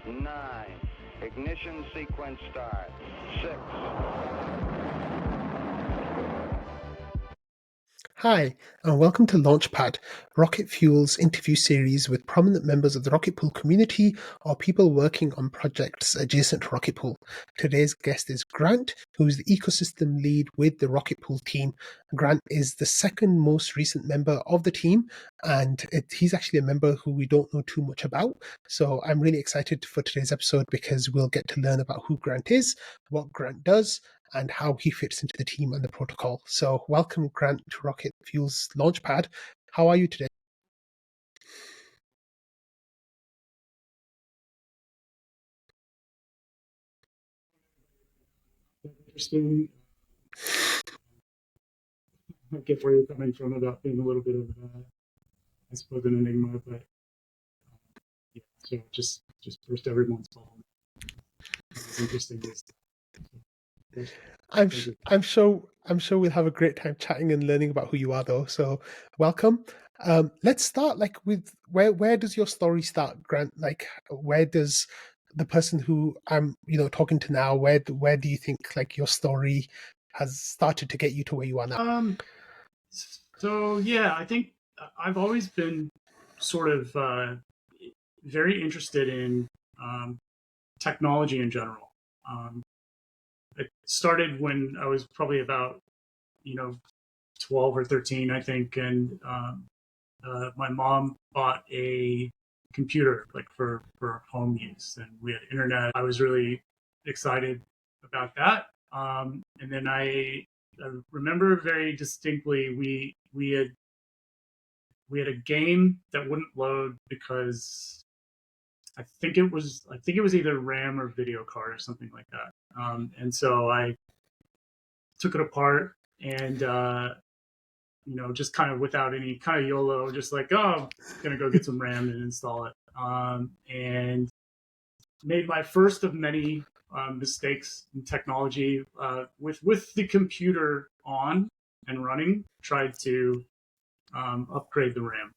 9. Ignition sequence start. 6. Hi, and welcome to Launchpad, Rocket Fuel's interview series with prominent members of the Rocket Pool community or people working on projects adjacent to Rocket Pool. Today's guest is Grant, who is the ecosystem lead with the Rocket Pool team. Grant is the second most recent member of the team, and he's actually a member who we don't know too much about. So I'm really excited for today's episode because we'll get to learn about who Grant is, what Grant does, and how he fits into the team and the protocol. So welcome, Grant, to Rocket Fuel's Launchpad. How are you today? Interesting. I get where you're coming from about being a little bit of, I suppose, an enigma, but yeah. So just burst everyone's bubble. It's interesting. I'm sure we'll have a great time chatting and learning about who you are, though. So welcome. Let's start with where does your story start, Grant? Like, where does the person who I'm talking to now, where do you think like your story has started to get you to where you are now? So yeah, I think I've always been sort of very interested in technology in general. It started when I was probably about 12 or 13, I think, and my mom bought a computer like for home use, and we had internet. I was really excited about that. And then I remember very distinctly we had a game that wouldn't load because I think it was either RAM or video card or something like that. And so I took it apart and just kind of without any kind of YOLO, just like, oh, I'm gonna go get some RAM and install it. And made my first of many mistakes in technology with the computer on and running. Tried to upgrade the RAM,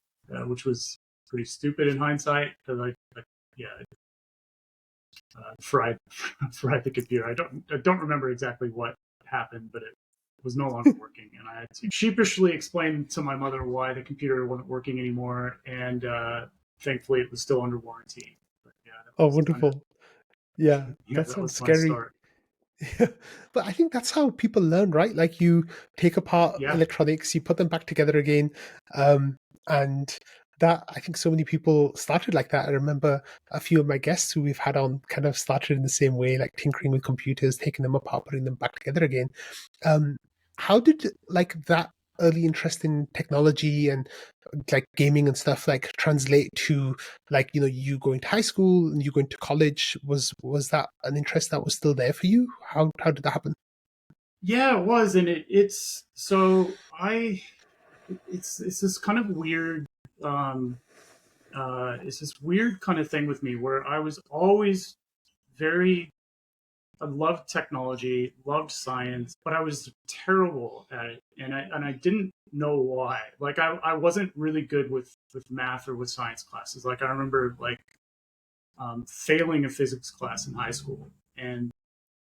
which was pretty stupid in hindsight because fried fried the computer. I don't remember exactly what happened, but it was no longer working, and I had to sheepishly explain to my mother why the computer wasn't working anymore. And thankfully, it was still under warranty. But yeah, Oh, wonderful. Yeah, that that sounds was my scary. start. But I think that's how people learn, right? Like you take apart Yeah, electronics, you put them back together again. And that I think so many people started like that. I remember a few of my guests who we've had on kind of started in the same way, like tinkering with computers, taking them apart, putting them back together again. Um, how did like that early interest in technology and like gaming and stuff like translate to like you going to high school and you going to college? Was that an interest that was still there for you? How did that happen? yeah, it was, and it's so I it's this kind of weird um it's this weird kind of thing with me where I was always very I loved technology, loved science, but I was terrible at it, and I didn't know why. Like I wasn't really good with math or with science classes. Like I remember like failing a physics class in high school and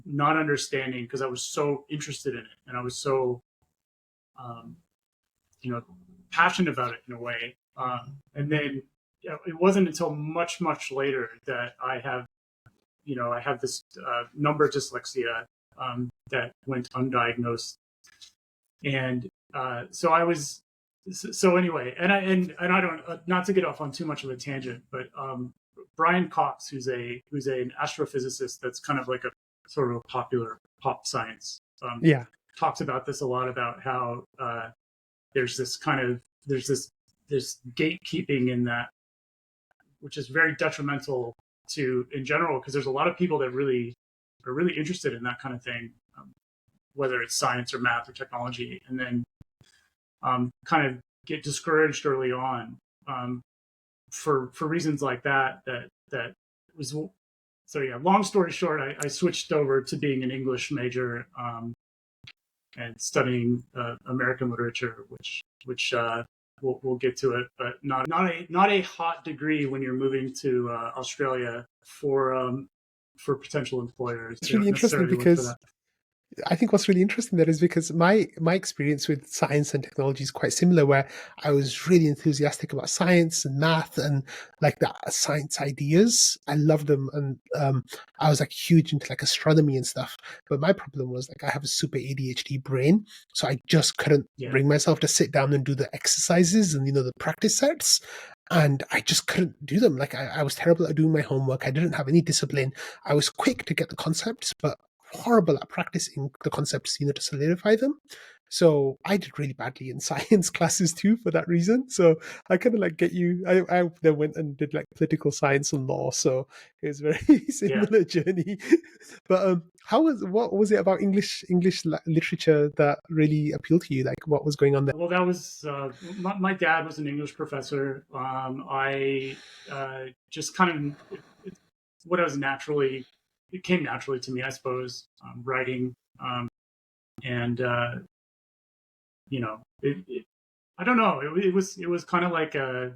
not understanding because I was so interested in it and I was so um, you know passionate about it in a way. And then it wasn't until much later that I have this number dyslexia that went undiagnosed, and so I was. So anyway, and I don't not to get off on too much of a tangent, but Brian Cox, who's an astrophysicist that's kind of like a sort of a popular pop science, Yeah. talks about this a lot about how there's this gatekeeping in that, which is very detrimental to in general because there's a lot of people that really are really interested in that kind of thing, whether it's science or math or technology, and then kind of get discouraged early on for reasons like that. That was so yeah. Long story short, I switched over to being an English major and studying American literature, which we'll get to it, but not a hot degree when you're moving to Australia for potential employers. It's You really don't interesting necessarily look for because that. I think what's really interesting there is because my experience with science and technology is quite similar, where I was really enthusiastic about science and math and like the science ideas. I loved them, and I was like huge into like astronomy and stuff. But my problem was like I have a super ADHD brain, so I just couldn't Yeah. bring myself to sit down and do the exercises and the practice sets. And I just couldn't do them. Like I was terrible at doing my homework. I didn't have any discipline. I was quick to get the concepts, but horrible at practicing the concepts, to solidify them. So I did really badly in science classes too for that reason. So I kind of like get you. I then went and did like political science and law. So it was a very similar journey. But what was it about English literature that really appealed to you? Like what was going on there? Well, that was my dad was an English professor. I just kind of what I was naturally it came naturally to me, I suppose, writing, and I don't know. It was kind of like I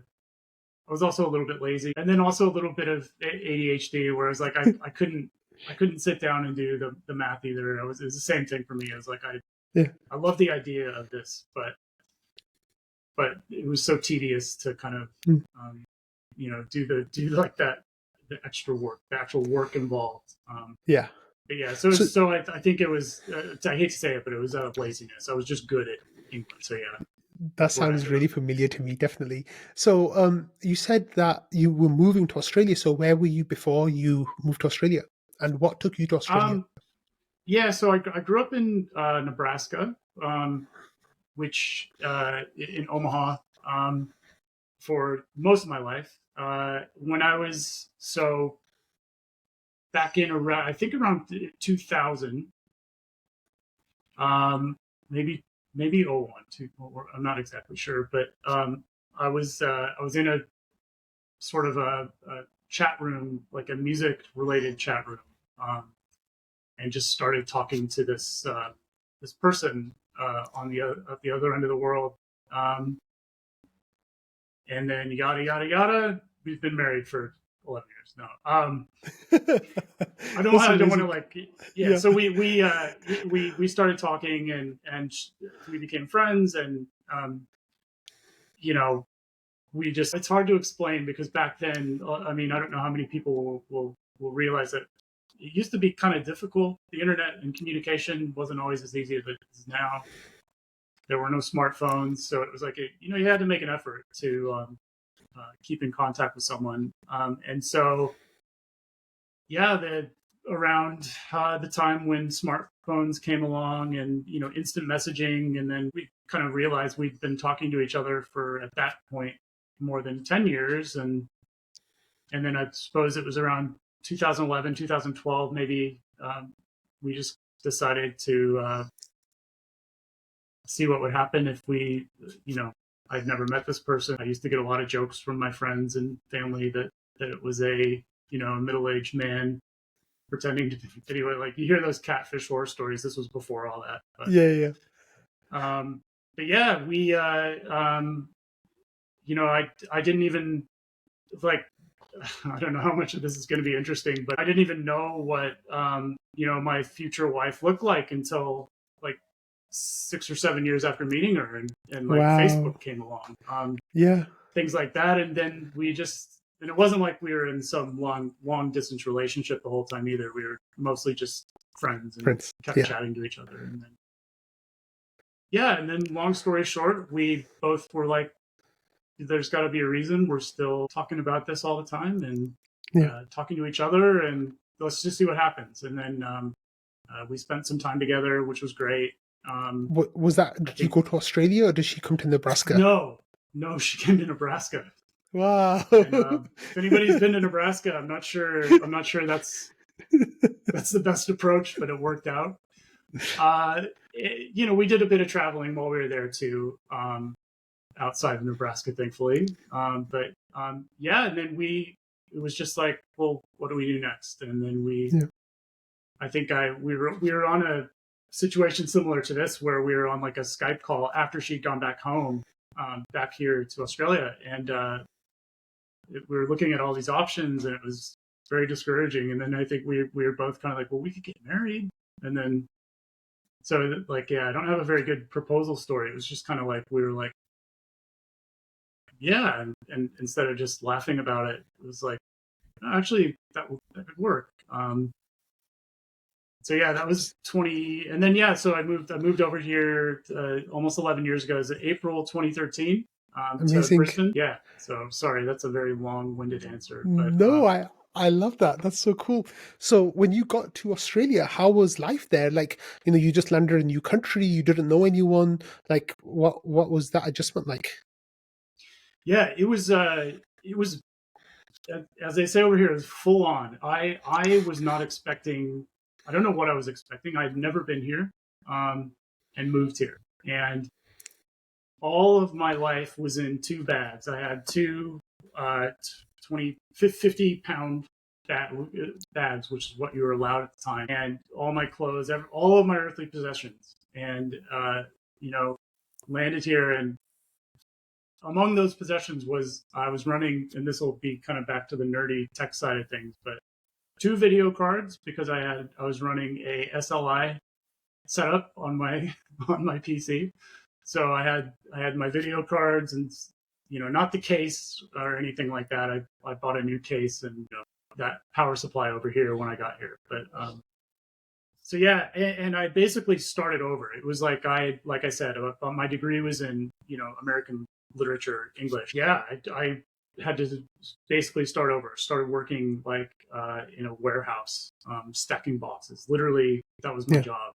was also a little bit lazy, and then also a little bit of ADHD, where I was like I couldn't sit down and do the math either. It was the same thing for me. I was like I love the idea of this, but it was so tedious to kind of do like that, the extra work, the actual work involved. But yeah, so I think it was. I hate to say it, but it was out of laziness. I was just good at English. So yeah, that sounds really familiar to me. Definitely. So you said that you were moving to Australia. So where were you before you moved to Australia, and what took you to Australia? Yeah, so I grew up in Nebraska, which in Omaha, for most of my life. When I was back in around, I think around 2000, maybe 01, I'm not exactly sure, but I was in a sort of a chat room, like a music related chat room, and just started talking to this person on the other end of the world, and then yada yada yada. We've been married for 11 years now. I don't want to like, yeah. So we started talking and we became friends, and we just, it's hard to explain because back then, I mean, I don't know how many people will realize that it used to be kind of difficult. The internet and communication wasn't always as easy as it is now. There were no smartphones, so it was like you had to make an effort to keep in contact with someone, and so around the time when smartphones came along and instant messaging, and then we kind of realized we'd been talking to each other for, at that point, more than 10 years, and then I suppose it was around 2011, 2012 maybe, we just decided to see what would happen if we, I'd never met this person. I used to get a lot of jokes from my friends and family that it was a middle-aged man pretending to be, anyway, like you hear those catfish horror stories. This was before all that. But, yeah. But yeah, we, I didn't even, like, I don't know how much of this is going to be interesting, but I didn't even know what, my future wife looked like until like 6 or 7 years after meeting her, and like wow. Facebook came along, things like that. And then and it wasn't like we were in some long distance relationship the whole time either. We were mostly just friends and kept chatting to each other. And then, long story short, we both were like, there's got to be a reason. We're still talking about this all the time and talking to each other, and let's just see what happens. And then we spent some time together, which was great. Was that, did you go to Australia or did she come to Nebraska? No, she came to Nebraska. Wow. And, if anybody's been to Nebraska, I'm not sure that's the best approach, but it worked out. We did a bit of traveling while we were there too, outside of Nebraska, thankfully. And then it was just like, well, what do we do next? And then I think we were on a situation similar to this, where we were on like a Skype call after she'd gone back home. back here to Australia, and we were looking at all these options, and it was very discouraging. And then I think we were both kind of like, well, we could get married, and then so like, yeah, I don't have a very good proposal story. It was just kind of like we were like, yeah, and instead of just laughing about it, it was like, actually, that could work. So yeah, that was 20, and then yeah, so I moved over here almost 11 years ago. It was April 2013 to Amazing. Brisbane. Yeah. So sorry, that's a very long-winded answer. But No, I love that. That's so cool. So when you got to Australia, how was life there? Like, you just landed in a new country, you didn't know anyone. Like, what was that adjustment like? yeah, it was as they say over here, it was full on. I was not expecting. I don't know what I was expecting. I'd never been here, and moved here, and all of my life was in two bags. I had two 50-pound bags, which is what you were allowed at the time, and all my clothes, all of my earthly possessions, and landed here. And among those possessions was I was running, and this will be kind of back to the nerdy tech side of things, but two video cards, because I was running a SLI setup on my PC. So I had my video cards, and not the case or anything like that. I bought a new case and that power supply over here when I got here. But so yeah, and I basically started over. It was like I said, my degree was in American literature, English. Yeah, I had to basically start over. Started working like in a warehouse, stacking boxes. Literally, that was my job.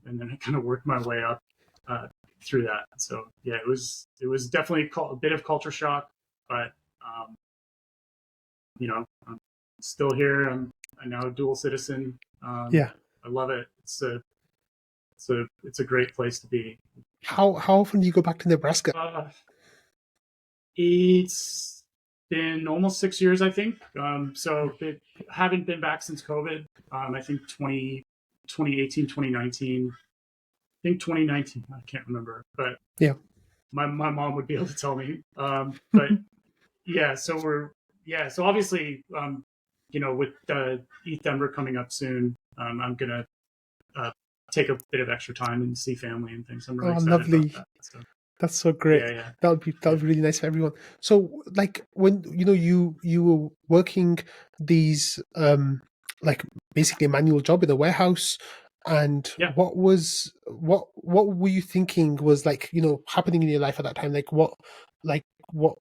And then I kind of worked my way up through that. So yeah, it was definitely a bit of culture shock, but I'm still here. I'm now a dual citizen. Yeah, I love it. It's a great place to be. How often do you go back to Nebraska? It's been almost 6 years, I think. So haven't been back since COVID. I think 2018, 2019. I think 2019. I can't remember, but yeah, my mom would be able to tell me. But yeah, so so obviously, with ETH Denver coming up soon, I'm gonna take a bit of extra time and see family and things. I'm really excited lovely. about that. So. That's so great. Yeah. That would be really nice for everyone. So, like, when you were working these like basically a manual job in a warehouse, and Yeah. what were you thinking was like happening in your life at that time? Like, what were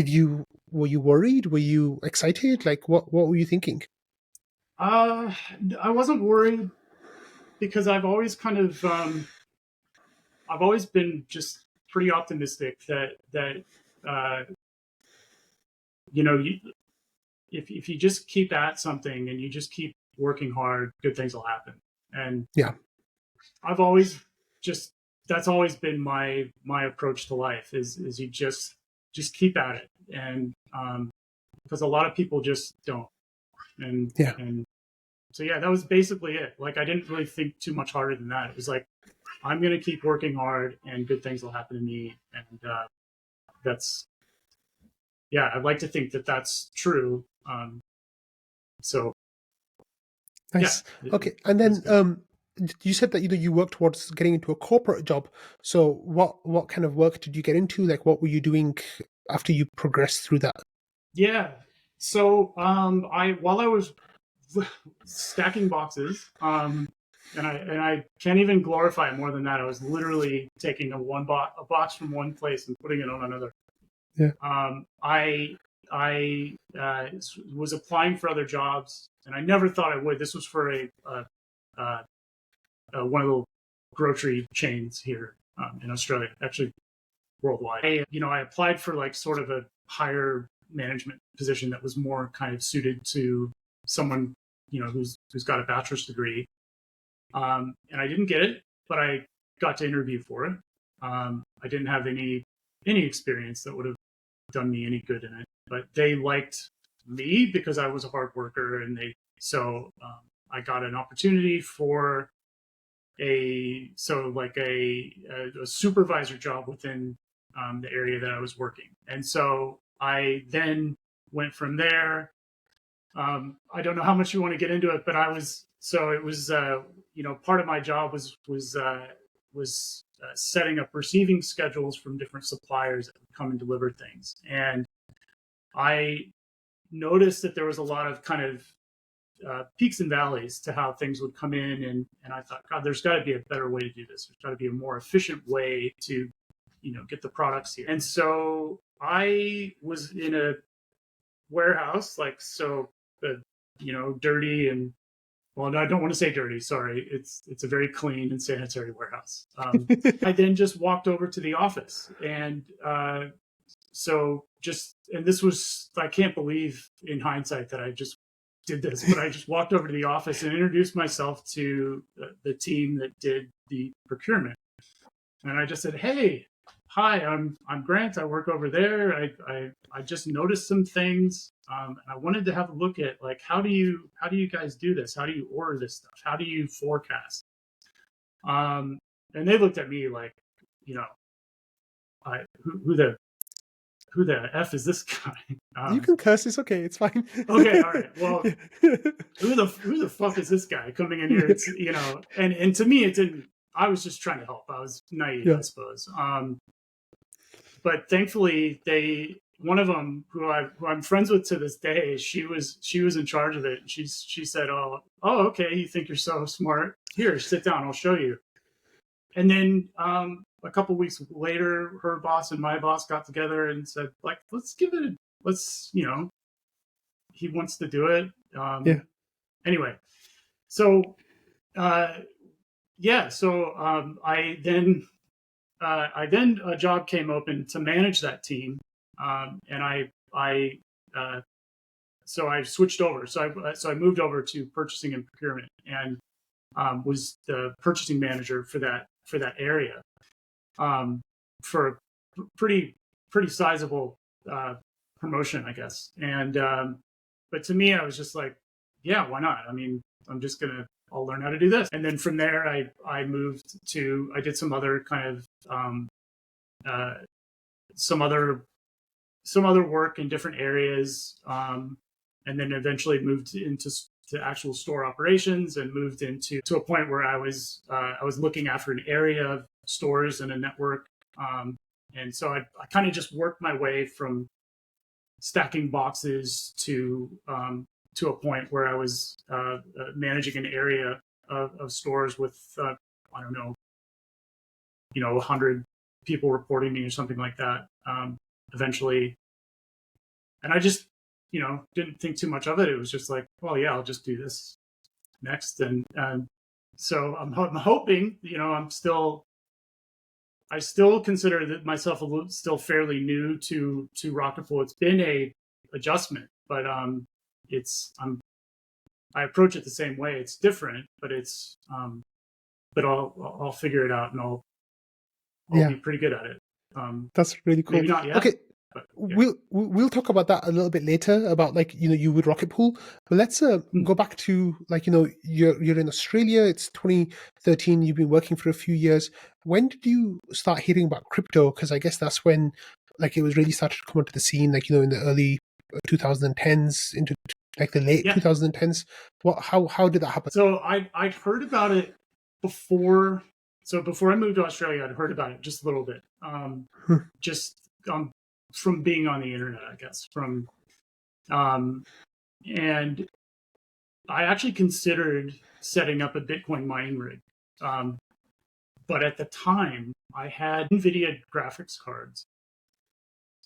you worried? Were you excited? Like, what were you thinking? I wasn't worried because I've always kind of I've always been just pretty optimistic that if you just keep at something and you just keep working hard, good things will happen. And yeah, I've always that's always been my approach to life is you just keep at it. And because a lot of people just don't. And so yeah, that was basically it. Like I didn't really think too much harder than that. It was like, I'm going to keep working hard and good things will happen to me. And that's, yeah, I'd like to think that that's true. So nice. Yeah, Okay. And then you said that you worked towards getting into a corporate job. So what kind of work did you get into? Like what were you doing after you progressed through that? Yeah. So while I was stacking boxes, and I can't even glorify it more than that. I was literally taking a box from one place and putting it on another. Yeah. I was applying for other jobs, and I never thought I would. This was for one of the grocery chains here in Australia, actually worldwide. I applied for like sort of a higher management position that was more kind of suited to someone who's got a bachelor's degree. And I didn't get it, but I got to interview for it. I didn't have any experience that would have done me any good in it, but they liked me because I was a hard worker, and I got an opportunity for a supervisor job within the area that I was working. And so I then went from there. I don't know how much you want to get into it, but it was part of my job was setting up receiving schedules from different suppliers that would come and deliver things. And I noticed that there was a lot of kind of peaks and valleys to how things would come in. And I thought, God, there's got to be a better way to do this. There's got to be a more efficient way to, get the products here. And so I was in a warehouse, dirty and, well, I don't want to say dirty. Sorry. It's a very clean and sanitary warehouse. I then just walked over to the office and, and this was, I can't believe in hindsight that I just did this, but I just walked over to the office and introduced myself to the team that did the procurement. And I just said, "Hey, hi, I'm Grant. I work over there. I just noticed some things. And I wanted to have a look at how do you guys do this? How do you order this stuff? How do you forecast?" And they looked at me like, who the F is this guy? You can curse. It's okay. It's fine. Okay. All right. Well, who the fuck is this guy coming in here? It's, and to me, it didn't, I was just trying to help. I was naive, I suppose. But thankfully one of them who I'm friends with to this day, she was in charge of it. And she said, oh, okay. You think you're so smart? Here, sit down. I'll show you. And then, a couple weeks later, her boss and my boss got together and said, he wants to do it. Anyway, so, I then a job came open to manage that team. So I switched over. So I moved over to purchasing and procurement and, was the purchasing manager for that area. For a pretty sizable promotion, I guess. And but to me, I was just like, yeah, why not? I mean, I'll learn how to do this. And then from there, I moved to, I did some other kind of some other work in different areas, and then eventually moved into actual store operations and moved to a point where I was looking after an area of stores and a network. And so I kind of just worked my way from stacking boxes to a point where I was managing an area of stores with, 100 people reporting me or something like that, eventually. And I just, didn't think too much of it. It was just like, well, yeah, I'll just do this next. And so I'm hoping, I still consider that myself still fairly new to Rocketpool. It's been a adjustment, but I approach it the same way. It's different, but but I'll figure it out and I'll be pretty good at it. That's really cool. Maybe not yet. Okay. But, yeah. We'll talk about that a little bit later about you with Rocketpool, but let's go back to you're in Australia. It's 2013. You've been working for a few years. When did you start hearing about crypto? Because I guess that's when it was really started to come onto the scene. In the early 2010s into the late 2010s. How did that happen? So I'd heard about it before. So before I moved to Australia, I'd heard about it just a little bit. From being on the internet, I guess, and I actually considered setting up a Bitcoin mining rig. But at the time I had NVIDIA graphics cards.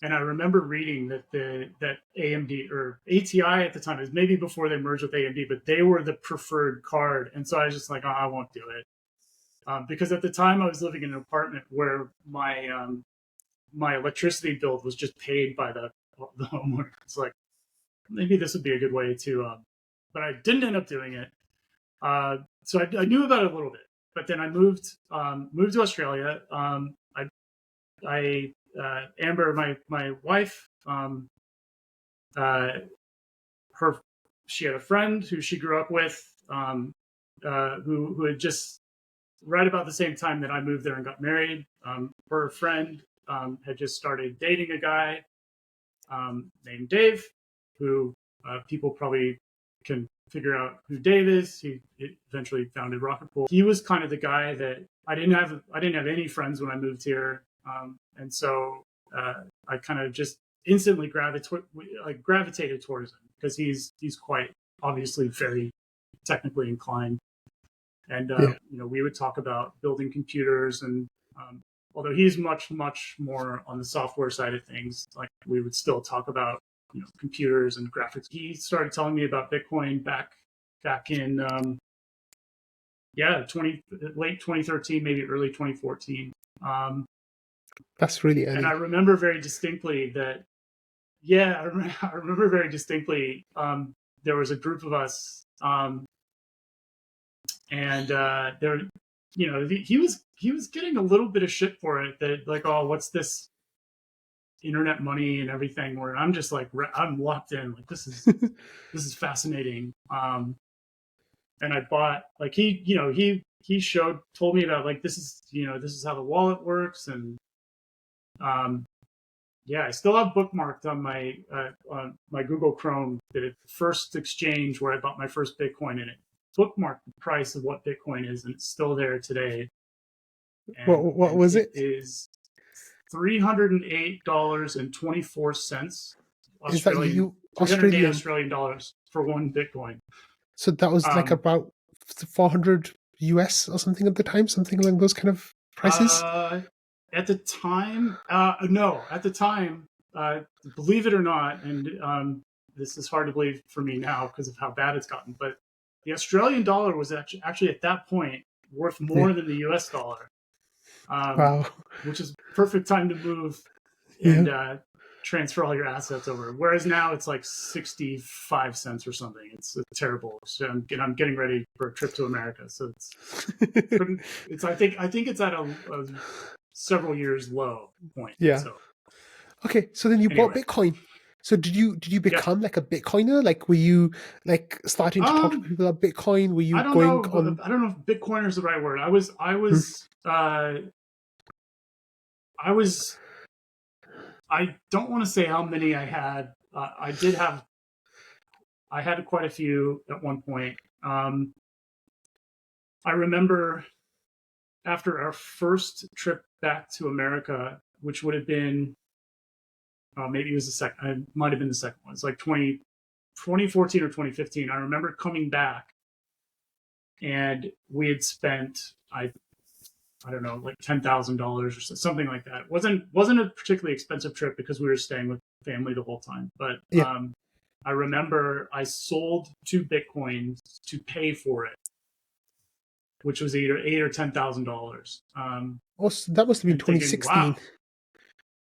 And I remember reading that that AMD or ATI at the time, is maybe before they merged with AMD, but they were the preferred card. And so I was just like, I won't do it. Because at the time I was living in an apartment where my electricity bill was just paid by the homeowner. It's like, maybe this would be a good way to, but I didn't end up doing it. So I knew about it a little bit, but then I moved to Australia. Amber, my wife, she had a friend who she grew up with, who had just right about the same time that I moved there and got married. Her friend had just started dating a guy named Dave, who people probably can figure out who Dave is. He eventually founded Rocket Pool. He was kind of the guy that I didn't have any friends when I moved here, and so I kind of just instantly gravitated towards him because he's quite obviously very technically inclined, and we would talk about building computers, and although he's much more on the software side of things, like we would still talk about computers and graphics. He started telling me about Bitcoin back in late 2013, maybe early 2014. That's really early. And I remember very distinctly that. Yeah, I remember very distinctly. There was a group of us, and there, he was getting a little bit of shit for it. That like, oh, what's this internet money and everything? Where I'm just like, I'm locked in. Like this is fascinating. And I bought like he told me about like this is how the wallet works, and I still have bookmarked on my Google Chrome the first exchange where I bought my first Bitcoin in it. Bookmarked the price of what Bitcoin is, and it's still there today. And, what was it? It is $308.24 Australian. Australian dollars for one Bitcoin. So that was like about 400 US or something at the time, something along those kind of prices. At the time, no. At the time, believe it or not, and this is hard to believe for me now because of how bad it's gotten, but the Australian dollar was actually at that point worth more than the US dollar. Wow. Which is perfect time to move and transfer all your assets over. Whereas now it's like 65 cents or something. It's terrible. So I'm getting ready for a trip to America. So it's I think it's at a several years low point. Yeah. So. Okay. So then you bought Bitcoin. So did you become like a Bitcoiner? Like, were you like starting to talk to people about Bitcoin? Were you I don't know if Bitcoiner is the right word. I don't want to say how many I had. I had quite a few at one point. I remember after our first trip back to America, which would have been, maybe it was the second, it might have been the second one. It's like 2014 or 2015. I remember coming back and we had spent, I don't know, like $10,000 or something like that. It wasn't a particularly expensive trip because we were staying with family the whole time. But I remember I sold 2 Bitcoins to pay for it, which was either $8,000 or $10,000. So that must have been 2016. Thinking, wow.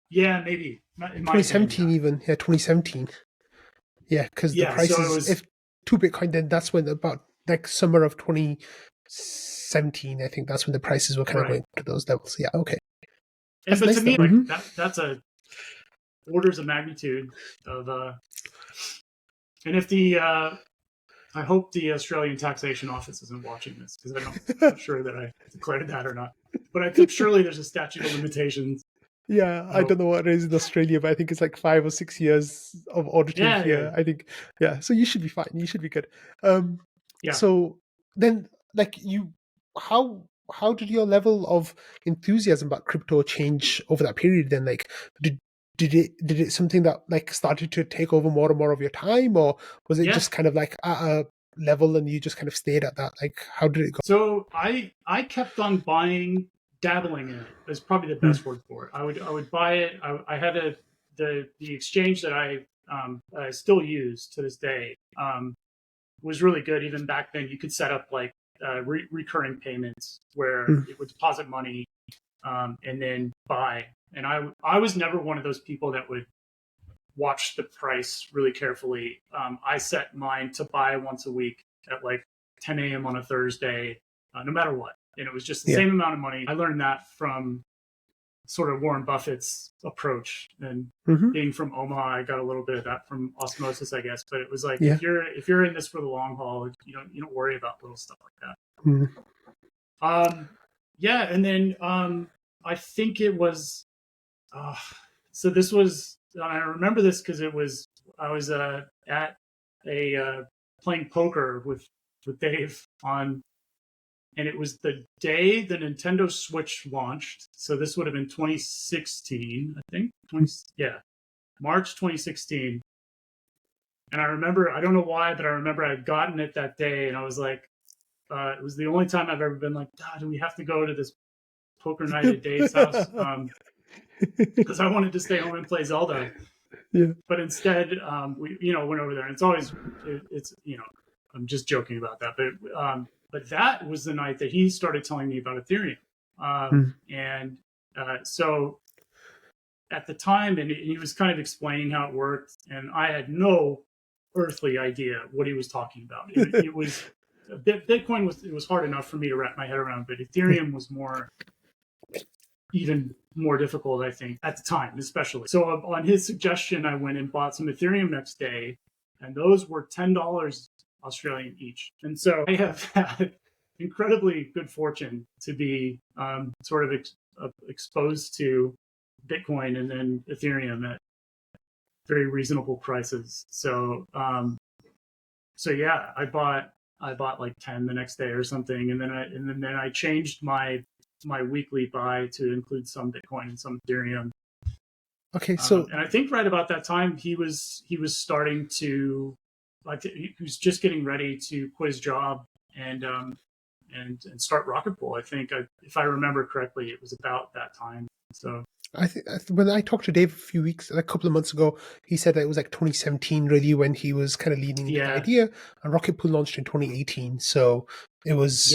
Yeah, maybe. 2017 even. Yeah, 2017. Yeah, because the prices, if 2 Bitcoin, then that's when about like summer of 2017, I think that's when the prices were kind of going to those levels. Yeah, okay. But nice to me, that's a orders of magnitude of and if I hope the Australian Taxation Office isn't watching this because I'm not sure that I declared that or not. But I think surely there's a statute of limitations. Yeah, I don't know what it is in Australia, but I think it's like 5 or 6 years of auditing here. Yeah. I think, so you should be fine. You should be good. So then, like, how did your level of enthusiasm about crypto change over that period? Then, like, did it something that like started to take over more and more of your time, or was it just kind of like at a level and you just kind of stayed at that? Like, how did it go? So I kept on dabbling in it is probably the best word for it. I would buy it. I had the exchange that I still use to this day was really good. Even back then, you could set up like recurring payments where it would deposit money and then buy. And I was never one of those people that would watch the price really carefully. I set mine to buy once a week at like 10 a.m. on a Thursday, no matter what. And it was just the same amount of money. I learned that from sort of Warren Buffett's approach, and being from Omaha, I got a little bit of that from osmosis, I guess. But it was like if you're in this for the long haul, you don't worry about little stuff like that. And then I think it was So this was, I remember this because I was at playing poker with Dave and it was the day the Nintendo Switch launched. So this would have been 2016, I think. March 2016. And I remember, I don't know why, but I remember I had gotten it that day, and I was like, it was the only time I've ever been like, God, do we have to go to this poker night at Dave's house? Because I wanted to stay home and play Zelda. Yeah. But instead, we went over there, and it's always I'm just joking about that, but that was the night that he started telling me about Ethereum, and so at the time, and he was kind of explaining how it worked, and I had no earthly idea what he was talking about. It was Bitcoin was hard enough for me to wrap my head around, but Ethereum was even more difficult, I think, at the time, especially. So on his suggestion, I went and bought some Ethereum next day, and those were $10 Australian each. And so I have had incredibly good fortune to be sort of exposed to Bitcoin and then Ethereum at very reasonable prices. So yeah, I bought like 10 the next day or something, and then I changed my weekly buy to include some Bitcoin and some Ethereum. Okay, so and I think right about that time he was starting to, like, he was just getting ready to quit his job and start Rocket Pool. I think, if I remember correctly, it was about that time. So I think when I talked to Dave a couple of months ago, he said that it was like 2017 really when he was kind of leading the idea, and Rocket Pool launched in 2018. So it was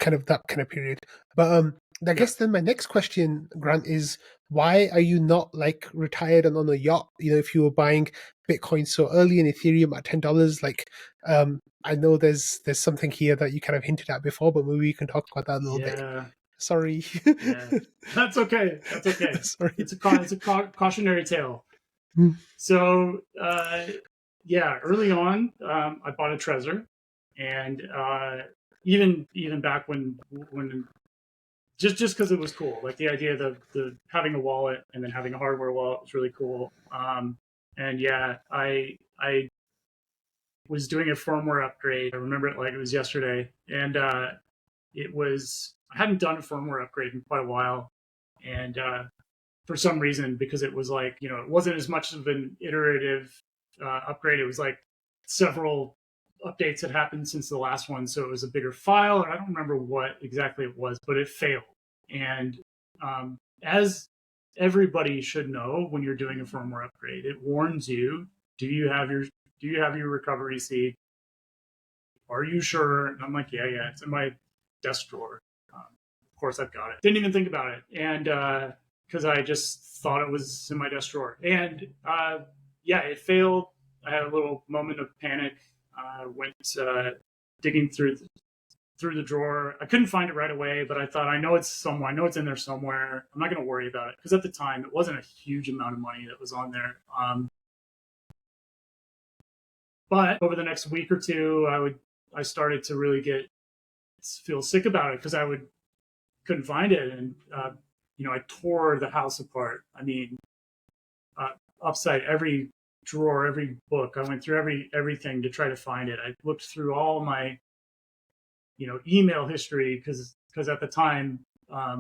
kind of that kind of period. But I guess then my next question, Grant, is why are you not like retired and on a yacht? If you were buying Bitcoin so early and Ethereum at $10, like I know there's something here that you kind of hinted at before, but maybe you can talk about that a little bit. Sorry. That's okay. Sorry. It's a cautionary tale. So early on, I bought a Trezor, and even back when just because it was cool, like the idea of the having a wallet and then having a hardware wallet was really cool. And yeah, I was doing a firmware upgrade. I remember it like it was yesterday, and I hadn't done a firmware upgrade in quite a while, and for some reason, because it was like, it wasn't as much of an iterative upgrade. It was like several updates had happened since the last one, so it was a bigger file, or I don't remember what exactly it was, but it failed. And as everybody should know, when you're doing a firmware upgrade, it warns you: do you have your recovery seed? Are you sure? And I'm like, yeah, it's in my desk drawer. Of course, I've got it. Didn't even think about it, and because I just thought it was in my desk drawer. And it failed. I had a little moment of panic. Went digging through the drawer. I couldn't find it right away, but I thought, I know it's somewhere. I know it's in there somewhere. I'm not going to worry about it, because at the time it wasn't a huge amount of money that was on there. But over the next week or two, I started to really feel sick about it, because couldn't find it, and I tore the house apart. I mean, upside every drawer, every book. I went through everything to try to find it. I looked through all my email history, because at the time, I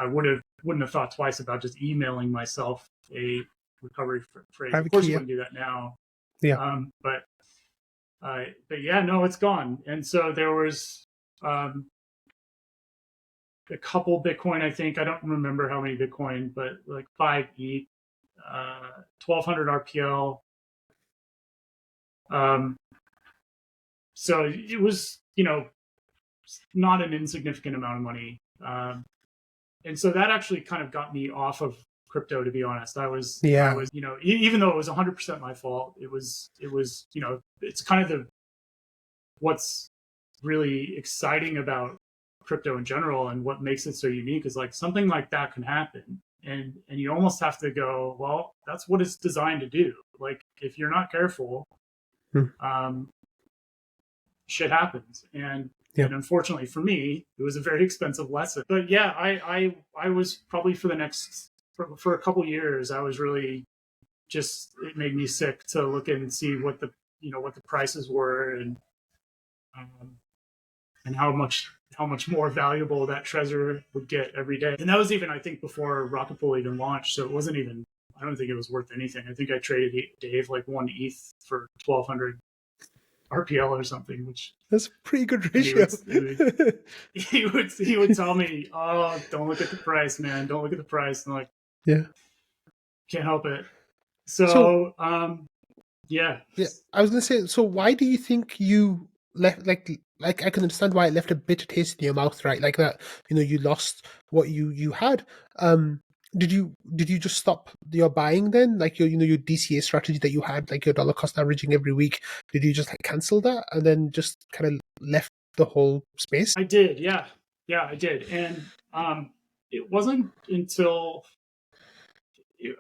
wouldn't have thought twice about just emailing myself a recovery phrase. Of course, you wouldn't do that now. Yeah. But yeah, no, it's gone. And so there was a couple Bitcoin, I think. I don't remember how many Bitcoin, but like 5 ETH, 1,200 RPL. So it was, not an insignificant amount of money. And so that actually kind of got me off of crypto, to be honest. I was, even though it was 100% my fault, it was, it's kind of what's really exciting about crypto in general, and what makes it so unique is like something like that can happen, and you almost have to go, well, that's what it's designed to do. Like, if you're not careful, shit happens. And unfortunately for me, it was a very expensive lesson. But yeah, I was probably for a couple years, I was really just, it made me sick to look and see what the prices were, and how much more valuable that treasure would get every day. And that was even, I think, before Rocket Pool even launched. So it wasn't even, I don't think it was worth anything. I think I traded Dave like 1 ETH for 1,200 RPL or something, which that's a pretty good ratio. He would tell me, "Oh, don't look at the price, man. Don't look at the price." And I'm like, yeah, can't help it. So yeah. I was gonna say, so why do you think you left? Like I can understand why it left a bitter taste in your mouth, right? Like that, you lost what you had. Did you just stop your buying then? Like your DCA strategy that you had, like your dollar cost averaging every week. Did you just like cancel that and then just kind of left the whole space? I did, yeah, I did, and it wasn't until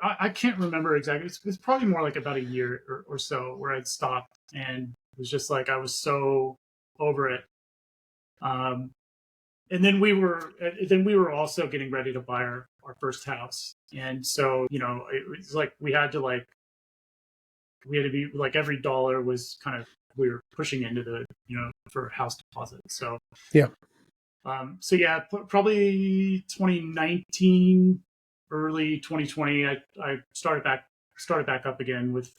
I can't remember exactly. It's probably more like about a year or so where I'd stopped, and it was just like I was so over it. And then we were also getting ready to buy our first house, and so it was like we had to be like every dollar was kind of, we were pushing into the for house deposit. So yeah. So yeah, probably 2019, early 2020, I started back up again with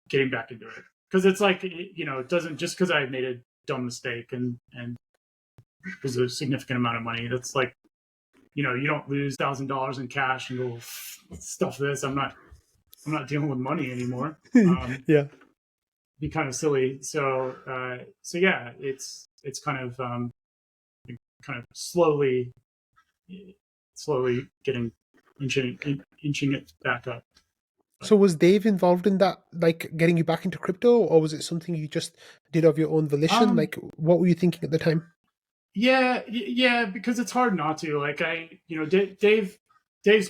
getting back into it, because it's like it doesn't, just because I made a dumb mistake and it was a significant amount of money, that's like you don't lose $1,000 in cash and go stuff this. I'm not dealing with money anymore. Yeah, be kind of silly. So yeah, it's kind of slowly getting inching it back up. So was Dave involved in that, like getting you back into crypto, or was it something you just did of your own volition? Like, what were you thinking at the time? Yeah, because it's hard not to. Like Dave's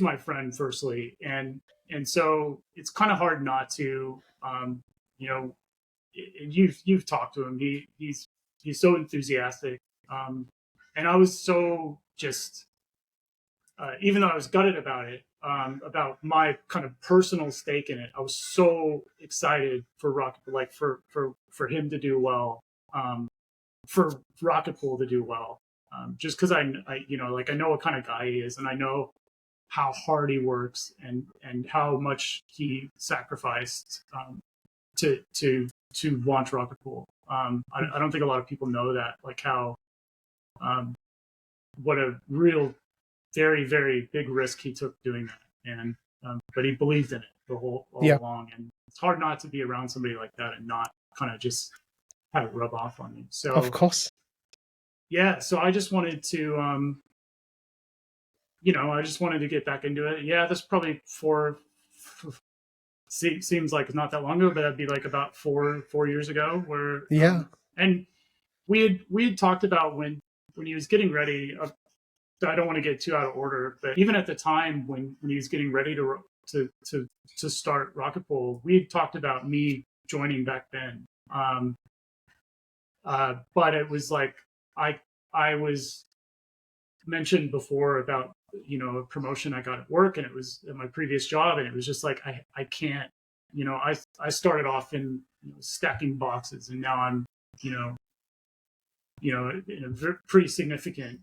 my friend, firstly, and so it's kind of hard not to. You've talked to him. He's so enthusiastic, and I was so just, even though I was gutted about it, about my kind of personal stake in it, I was so excited for Rocket, like for him to do well, for Rocket Pool to do well, just because I know what kind of guy he is, and I know how hard he works, and how much he sacrificed to launch Rocket Pool. I don't think a lot of people know that, like how what a real very, very big risk he took doing that, and but he believed in it all along, and it's hard not to be around somebody like that and not kind of just have it rub off on you. So of course, yeah. So I just wanted to, I just wanted to get back into it. Yeah, that's probably seems like not that long ago, but that'd be like about four years ago. Where and we had talked about when he was getting ready. I don't want to get too out of order, but even at the time when he was getting ready to start Rocket Pool, we had talked about me joining back then. But it was like I was mentioned before about a promotion I got at work, and it was at my previous job, and it was just like I can't. I started off in stacking boxes, and now I'm in a pretty significant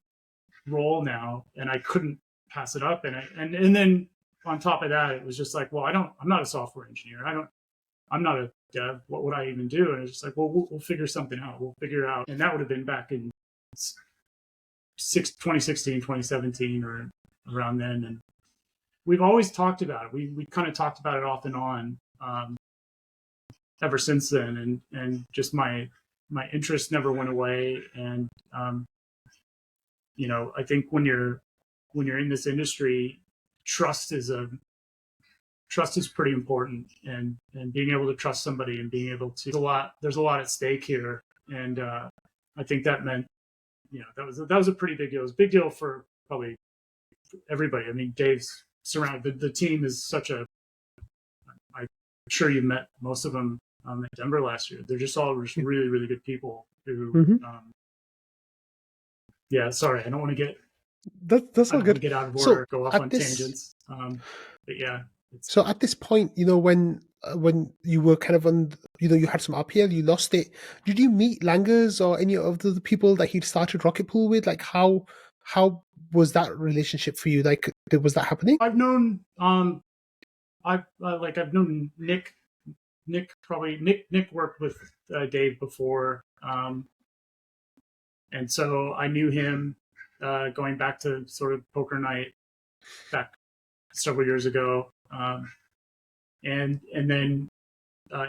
role now, and I couldn't pass it up. And then on top of that, it was just like, well, I'm not a software engineer. I'm not a dev. What would I even do? And it's just like, well, we'll figure something out. We'll figure it out. And that would have been back in 2016, 2017, or around then. And we've always talked about it. We kind of talked about it off and on ever since then. And just my interest never went away. And I think when you're in this industry, trust is pretty important, and being able to trust somebody, and being able to, there's a lot at stake here. And I think that meant, that was a pretty big deal. It was a big deal for probably everybody. I mean, Dave's surrounded, the team is I'm sure you met most of them. at Denver last year. They're just all just really, really good people who, yeah, sorry, I don't want to get, That's all good. get out of So order, go off at on this, tangents. But yeah. so at this point, when you were kind of on, you had some RPL, you lost it. Did you meet Langers or any of the people that he'd started Rocket Pool with? Like how was that relationship for you? Like, was that happening? I've known, I've known Nick worked with Dave before, and so I knew him going back to sort of poker night back several years ago, and then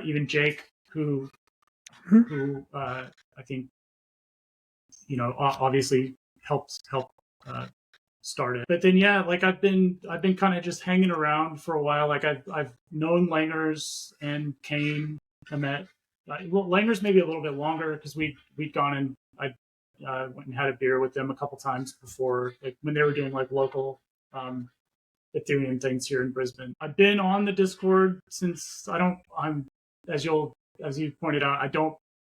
even Jake, who I think obviously helped start it. But then like I've been kind of just hanging around for a while. Like I've known Langers and Kane. I met Langers maybe a little bit longer because we'd gone and I went and had a beer with them a couple times before, like when they were doing like local Ethereum things here in Brisbane. I've been on the Discord since as you pointed out,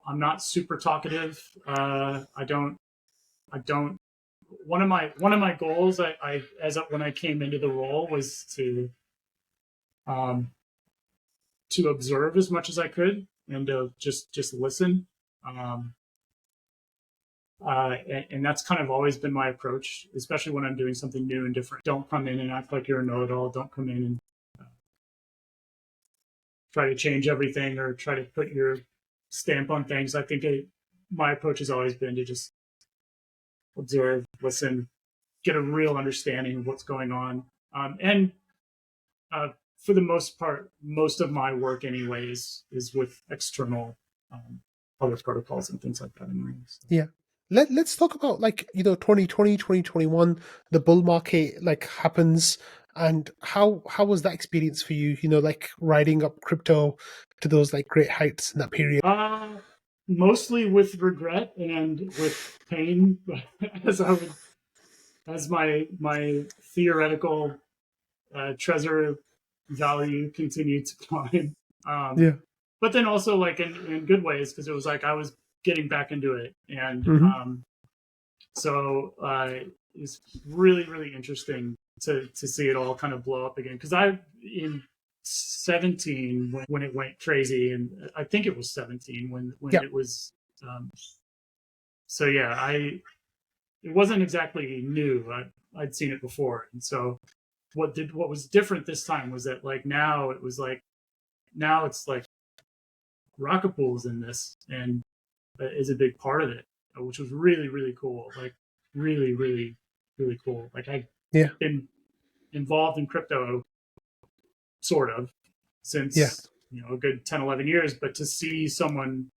I'm not super talkative. I don't. One of my goals, when I came into the role, was to observe as much as I could and to just listen. And that's kind of always been my approach, especially when I'm doing something new and different. Don't come in and act like you're a know-it-all. Don't come in and try to change everything or try to put your stamp on things. I think my approach has always been to just observe, listen, get a real understanding of what's going on. And for the most part, most of my work anyways is with external other protocols and things like that anyways. Yeah. Let's talk about 2020, 2021, the bull market happens, and how was that experience for you? Like riding up crypto to those great heights in that period. Mostly with regret and with pain, as my theoretical treasure value continued to climb. But then also in good ways, because it was like I was getting back into it, and so it's really, really interesting to see it all kind of blow up again. Because in 17 when it went crazy, and I think it was 17 when it was. So yeah, it wasn't exactly new. I'd seen it before, and so what was different this time was that now it's like Rocket Pool's in this and is a big part of it, which was really, really cool. Like really, really, really cool. Like I've been involved in crypto sort of since a good 10, 11 years, but to see someone,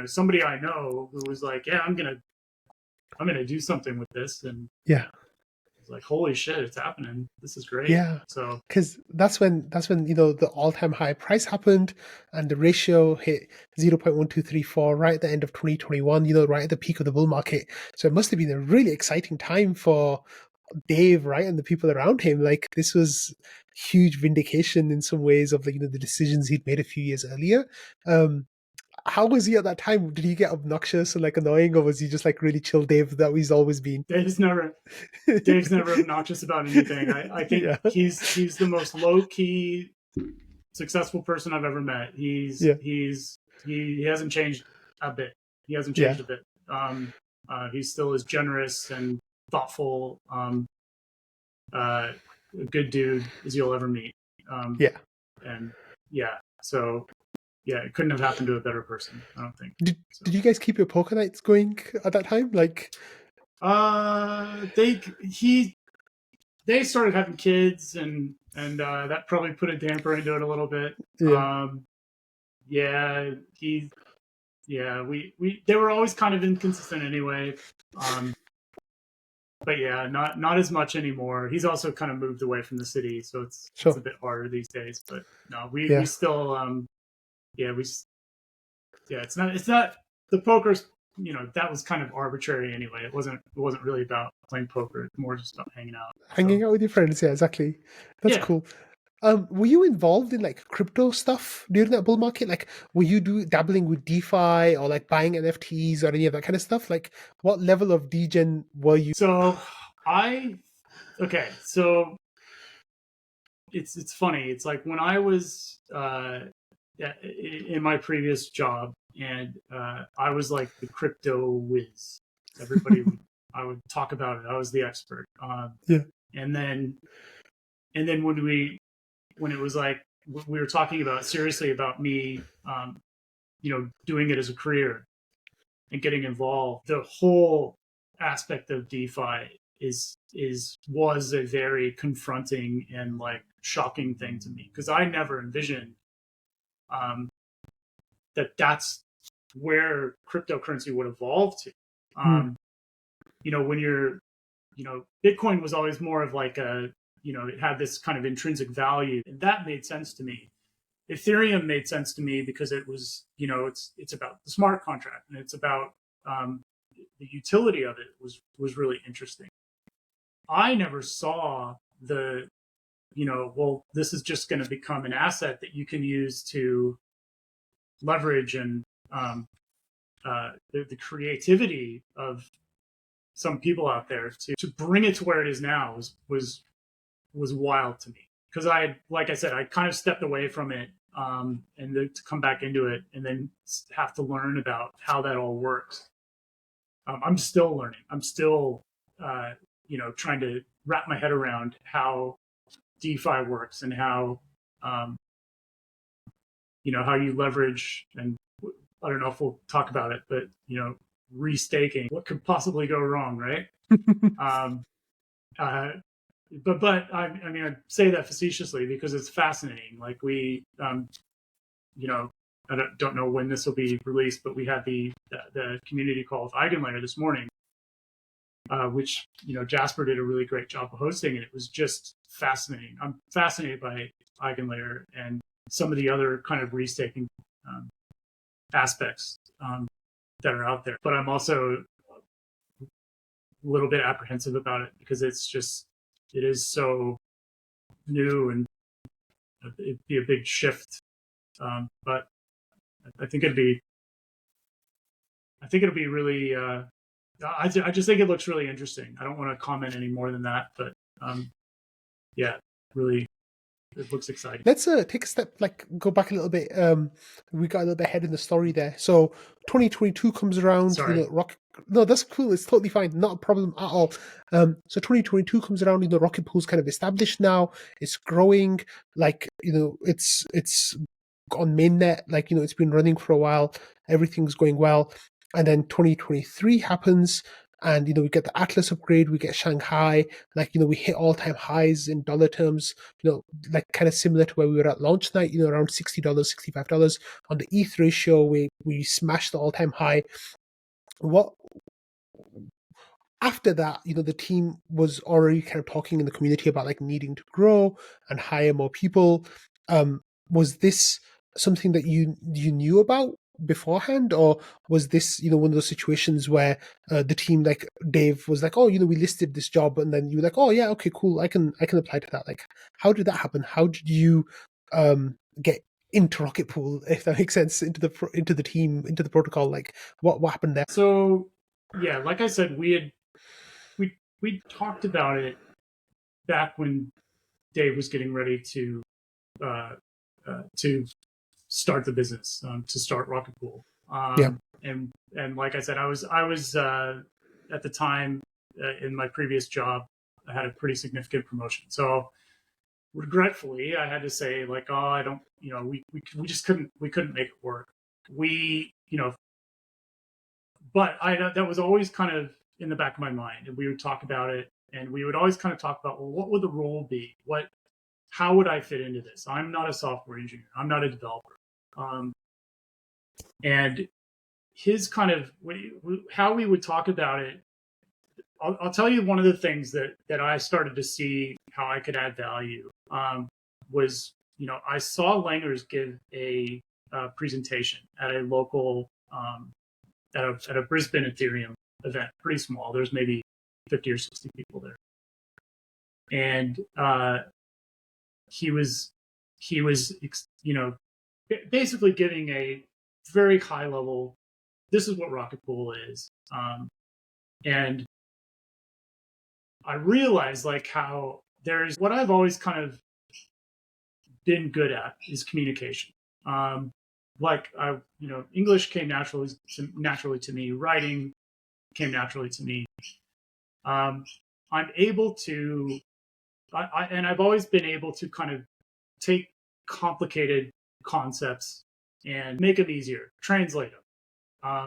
somebody I know who was like, yeah, I'm gonna do something with this, and it's like, holy shit, it's happening. This is great. Yeah. So because that's when the all-time high price happened and the ratio hit 0.1234 right at the end of 2021, right at the peak of the bull market. So it must have been a really exciting time for Dave, right, and the people around him. Like this was huge vindication in some ways of the decisions he'd made a few years earlier. How was he at that time? Did he get obnoxious and annoying, or was he just really chill Dave that he's always been? Dave's never obnoxious about anything. I think he's the most low key, successful person I've ever met. He hasn't changed a bit. He hasn't changed a bit. He's still as generous and thoughtful, a good dude as you'll ever meet. So yeah, it couldn't have happened to a better person, I don't think. Did you guys keep your poker nights going at that time? They started having kids, and that probably put a damper into it a little bit. They were always kind of inconsistent anyway. But yeah, not as much anymore. He's also kind of moved away from the city, so it's a bit harder these days. But no, we still it's not the poker's, that was kind of arbitrary anyway. It wasn't really about playing poker. It's more just about hanging out with your friends. Yeah, exactly. That's cool. Were you involved in like crypto stuff during that bull market? Like, were you dabbling with DeFi or like buying NFTs or any of that kind of stuff? Like, what level of degen were you? So so it's funny. It's like when I was in my previous job, and I was like the crypto whiz. Everybody would I would talk about it. I was the expert. Yeah. And then when it was like we were talking about seriously about me, doing it as a career and getting involved, the whole aspect of DeFi was a very confronting and like shocking thing to me, because I never envisioned um, that's where cryptocurrency would evolve to. Hmm. When Bitcoin was always more of like it had this kind of intrinsic value, and that made sense to me. Ethereum made sense to me because it was, it's about the smart contract, and it's about um, the utility of it was really interesting. I never saw well, this is just going to become an asset that you can use to leverage and the creativity of some people out there to bring it to where it is now was wild to me, because like I said, I kind of stepped away from it, and then to come back into it and then have to learn about how that all works. I'm still learning. I'm still, trying to wrap my head around how DeFi works, and how, how you leverage. And I don't know if we'll talk about it, but restaking. What could possibly go wrong, right? um, uh, but I mean, I say that facetiously because it's fascinating. Like I don't know when this will be released, but we had the community call with Eigenlayer this morning, which Jasper did a really great job of hosting, and it was just fascinating. I'm fascinated by Eigenlayer and some of the other kind of restaking um, aspects that are out there. But I'm also a little bit apprehensive about it because it is so new, and it'd be a big shift. But I think it'll be really. I just think it looks really interesting. I don't want to comment any more than that, but yeah, really, it looks exciting. Let's take a step, like go back a little bit. We got a little bit ahead in the story there. So 2022 comes around. Sorry. No, that's cool. It's totally fine. Not a problem at all. So 2022 comes around. Rocket Pool's kind of established now. It's growing. Like it's on mainnet. Like it's been running for a while. Everything's going well. And then 2023 happens, and we get the Atlas upgrade. We get Shanghai. Like we hit all-time highs in dollar terms. Like kind of similar to where we were at launch night, around $60, $65. On the ETH ratio, we smashed the all-time high. What after that, the team was already kind of talking in the community about like needing to grow and hire more people. Was this something that you knew about beforehand, or was this one of those situations where the team, like Dave was like, oh, we listed this job, and then you were like, oh yeah, okay, cool, I can apply to that? Like, how did that happen? How did you get into Rocket Pool, if that makes sense, into the team, into the protocol? Like, what happened there? So yeah, like I said, we talked about it back when Dave was getting ready to start the business, to start Rocket Pool. Yeah. And like I said, I was at the time, in my previous job, I had a pretty significant promotion. So regretfully, I had to say, like, oh, I don't, we just couldn't make it work. But that was always kind of in the back of my mind, and we would talk about it, and we would always kind of talk about, well, what would the role be? How would I fit into this? I'm not a software engineer. I'm not a developer. And his kind of how we would talk about it. I'll tell you one of the things that I started to see how I could add value, was, I saw Langers give a presentation at a local, at a Brisbane Ethereum event, pretty small. There's maybe 50 or 60 people there. And he was, basically giving a very high level, this is what Rocket Pool is. And I realized like how there's what I've always kind of been good at is communication. English came naturally to me. Writing came naturally to me. I'm able to, I've always been able to kind of take complicated concepts and make them easier, translate them.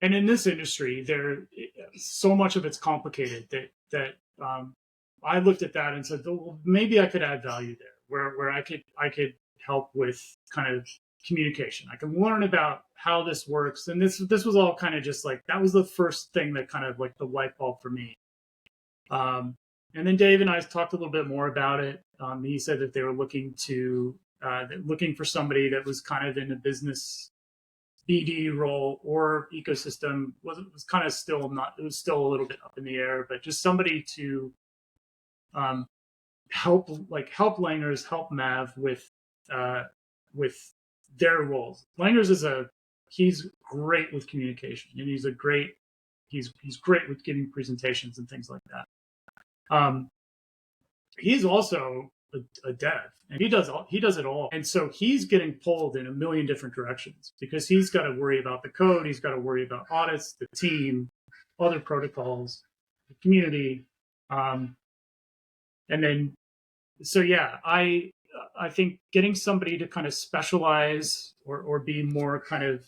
And in this industry, so much of it's complicated that I looked at that and said, well, maybe I could add value there, where I could help with kind of communication. I can learn about how this works, and this was all kind of just like that was the first thing that kind of like the light bulb for me. And then Dave and I talked a little bit more about it. He said that they were looking for somebody that was kind of in a business BD role or ecosystem. Was kind of still not. It was still a little bit up in the air, but just somebody to help Langers, help Mav with their roles. Langers he's great with communication, and he's great with giving presentations and things like that. He's also a dev, and he does it all. And so he's getting pulled in a million different directions because he's got to worry about the code, he's got to worry about audits, the team, other protocols, the community. And then, so yeah, I think getting somebody to kind of specialize or be more kind of,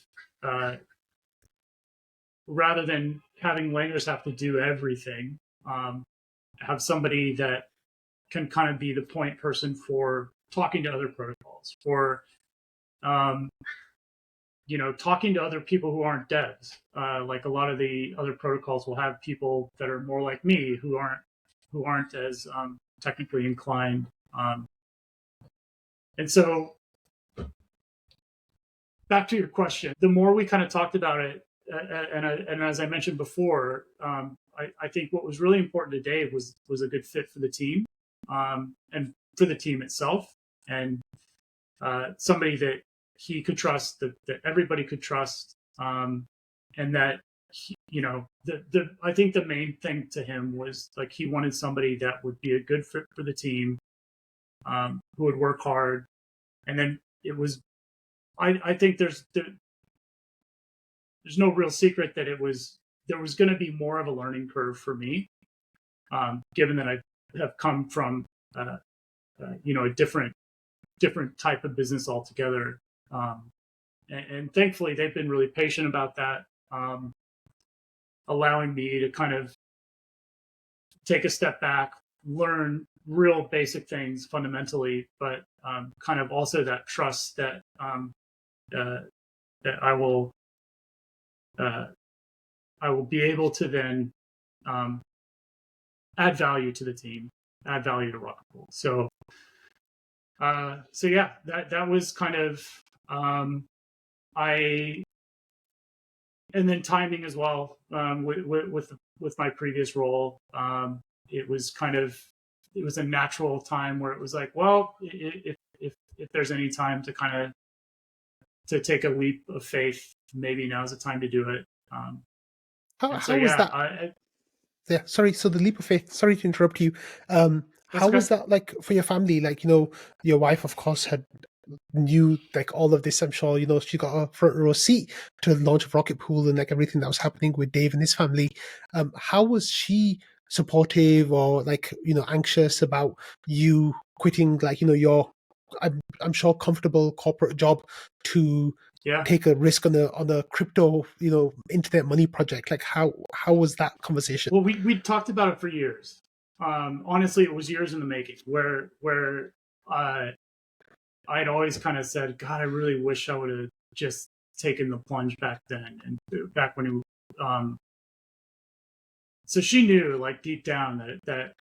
rather than having Langers have to do everything, have somebody that can kind of be the point person for talking to other protocols, for talking to other people who aren't devs. Like a lot of the other protocols will have people that are more like me who aren't as technically inclined. And so back to your question, the more we kind of talked about it, and as I mentioned before, I think what was really important to Dave was a good fit for the team, and for the team itself, and somebody that he could trust, that everybody could trust, and that I think the main thing to him was like he wanted somebody that would be a good fit for the team, who would work hard, and then it was. I think there's no real secret that there was going to be more of a learning curve for me, given that I have come from a different type of business altogether, and thankfully they've been really patient about that, allowing me to kind of take a step back, learn real basic things fundamentally, but kind of also that trust that that I will be able to then add value to the team, add value to Rocket Pool. So yeah, that was kind of and then timing as well, with my previous role. It was a natural time where it was like, well, if there's any time to kind of to take a leap of faith, maybe now's the time to do it. How was that? Yeah, sorry. So the leap of faith. Sorry to interrupt you. How was that like for your family? Like, your wife, of course, knew like all of this. I'm sure she got a front row seat to the launch of Rocket Pool and like everything that was happening with Dave and his family. How was she supportive or like anxious about you quitting like your I'm sure comfortable corporate job to take a risk on a crypto internet money project? Like how was that conversation? Well, we talked about it for years. Honestly, it was years in the making where I'd always kind of said, God, I really wish I would have just taken the plunge back then, and back when it so she knew like deep down that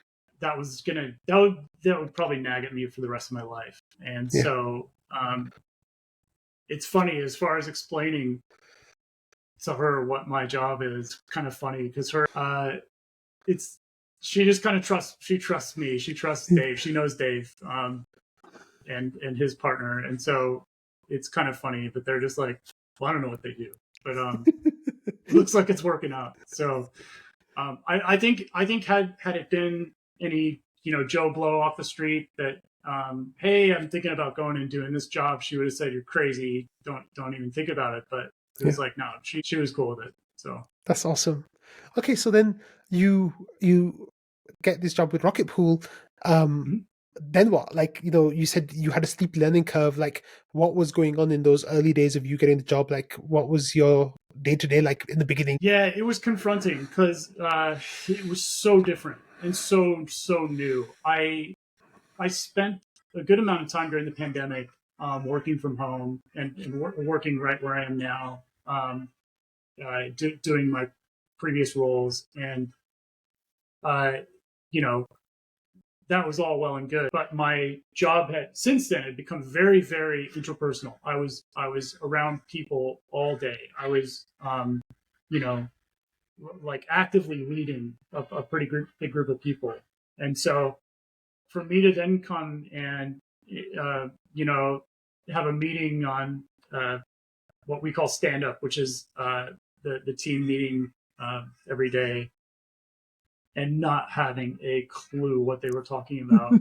would probably nag at me for the rest of my life. And so it's funny as far as explaining to her what my job is, kind of funny because she just kind of trusts me. She trusts Dave. She knows Dave. and his partner, and so it's kind of funny. But they're just like, well, I don't know what they do, but it looks like it's working out. So I think had it been any Joe Blow off the street that hey, I'm thinking about going and doing this job, she would have said, you're crazy, don't even think about it. But it was like, no, she was cool with it. So that's awesome. Okay, so then you get this job with Rocket Pool. Then what? Like, you said you had a steep learning curve. Like, what was going on in those early days of you getting the job? Like, what was your day-to-day like in the beginning? Yeah, it was confronting because it was so different and so new. I spent a good amount of time during the pandemic working from home and working right where I am now, doing my previous roles, and that was all well and good. But my job had since then had become very, very interpersonal. I was around people all day. I was like actively leading a pretty big group of people, and so for me to then come and have a meeting on what we call stand up, which is the team meeting every day, and not having a clue what they were talking about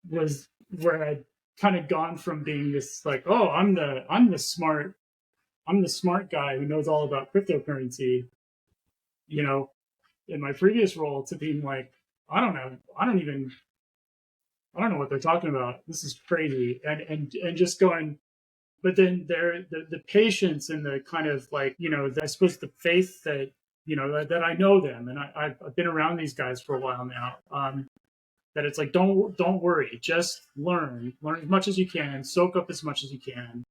was where I'd kind of gone from being this like, oh, I'm the smart guy who knows all about cryptocurrency, in my previous role, to being like, I don't know what they're talking about. This is crazy. And just going, but then the patience and the kind of like, I suppose the faith that, that I know them, and I've been around these guys for a while now, that it's like, don't worry, just learn as much as you can, soak up as much as you can.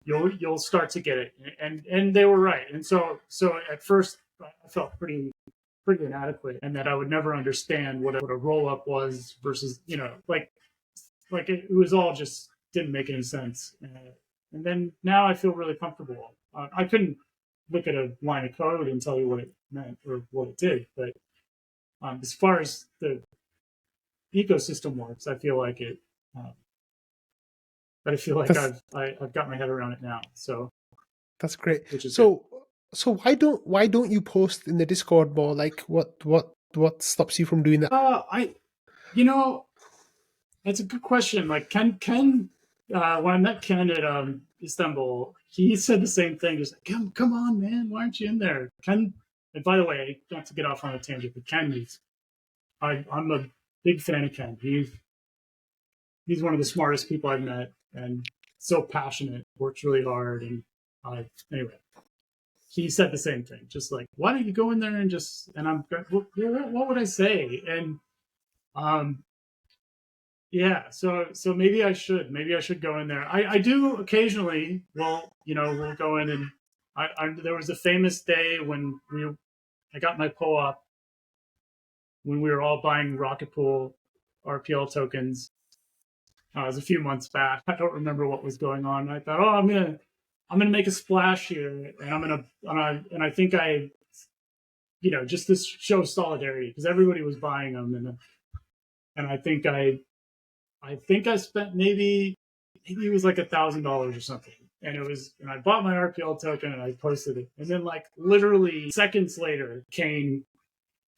You'll start to get it. And they were right. And so at first I felt pretty inadequate, and that I would never understand what a roll up was versus, like it was all just didn't make any sense. And then now I feel really comfortable. I couldn't look at a line of code and tell you what it meant or what it did, but as far as the ecosystem works, I feel like it. But I feel like I've got my head around it now. So that's great. So why don't you post in the Discord more? Like, what stops you from doing that? That's a good question. Like Ken, when I met Ken at Istanbul, he said the same thing. He's like, come on, man, why aren't you in there? Ken, and by the way, not to get off on a tangent, but Ken, I'm a big fan of Ken. He's one of the smartest people I've met, and so passionate, works really hard, and anyway, he said the same thing. Just like, why don't you go in there and just? And I'm, what would I say? And yeah, so maybe I should go in there. I do occasionally. Well, we'll go in, and there was a famous day when I got my POAP when we were all buying Rocket Pool RPL tokens. It was a few months back. I don't remember what was going on. I thought, oh, I'm gonna make a splash here, and I think I, just to show solidarity, because everybody was buying them, and I think I spent maybe it was like $1,000 or something, and I bought my RPL token and I posted it, and then like literally seconds later, Kane,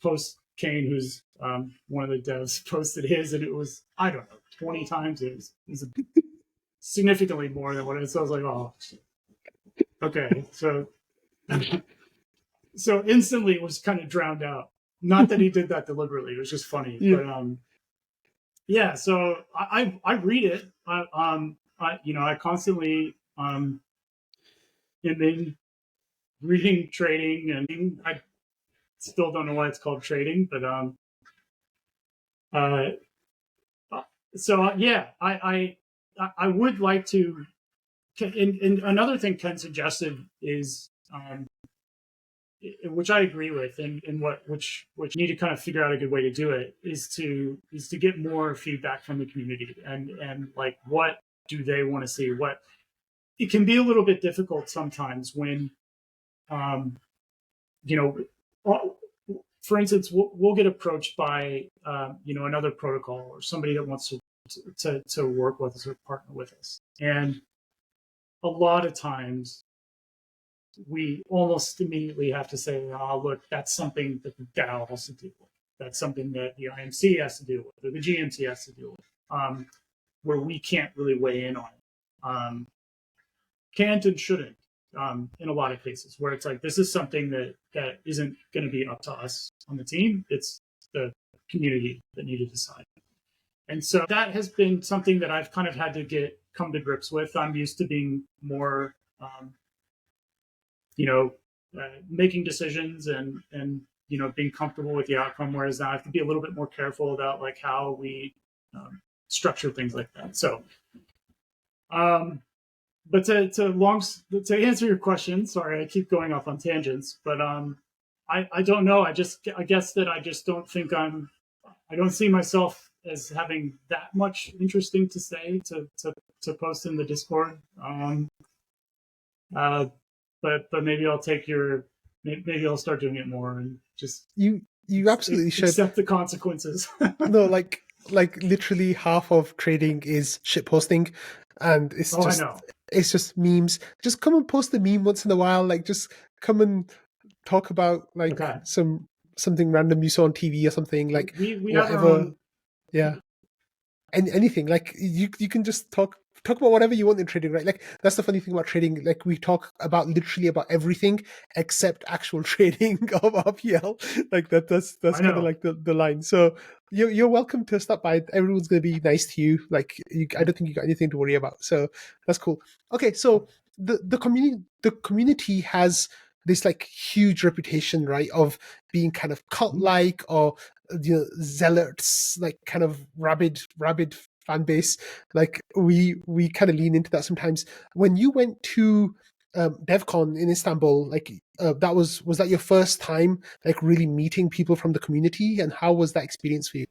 who's one of the devs, posted his, and it was, I don't know, 20 times. It was significantly more than what it is. So I was like, oh, okay. So instantly it was kind of drowned out. Not that he did that deliberately. It was just funny. Yeah. But yeah. So I read it. I constantly am in reading trading, and I still don't know why it's called trading, but so yeah, I would like to. And another thing Ken suggested is, which I agree with, and which you need to kind of figure out a good way to do it, is to get more feedback from the community, and like, what do they want to see? What it can be a little bit difficult sometimes when, for instance, we'll get approached by another protocol or somebody that wants to work with us or partner with us, and a lot of times we almost immediately have to say, "Oh, look, that's something that the DAO has to deal with. That's something that the IMC has to deal with, or the GMC has to deal with," where we can't really weigh in on it. Can't and shouldn't. In a lot of cases where it's like, this is something that isn't going to be up to us on the team. It's the community that need to decide. And so that has been something that I've kind of had to come to grips with. I'm used to being more, making decisions and being comfortable with the outcome. Whereas now I have to be a little bit more careful about like how we structure things like that. So, but to answer your question, sorry, I keep going off on tangents, but I don't know. I guess that I just don't think I don't see myself as having that much interesting to say to post in the Discord. But maybe I'll take maybe I'll start doing it more and just you absolutely should accept the consequences. No, like literally half of trading is shit posting, and it's just memes. Just come and post a meme once in a while. Like, just come and talk about like something random you saw on TV or something. Like we whatever, yeah, anything. Like you can just talk about whatever you want in trading, right? Like, that's the funny thing about trading. Like, we talk about literally about everything except actual trading of RPL. Like that's kind of like the line. So you're welcome to stop by. Everyone's going to be nice to you. Like, I don't think you got anything to worry about. So that's cool. Okay, so the community has this like huge reputation, right, of being kind of cult-like or zealots, like kind of rabid fan base. Like, we kind of lean into that sometimes. When you went to DevCon in Istanbul, like was that your first time like really meeting people from the community, and how was that experience for you?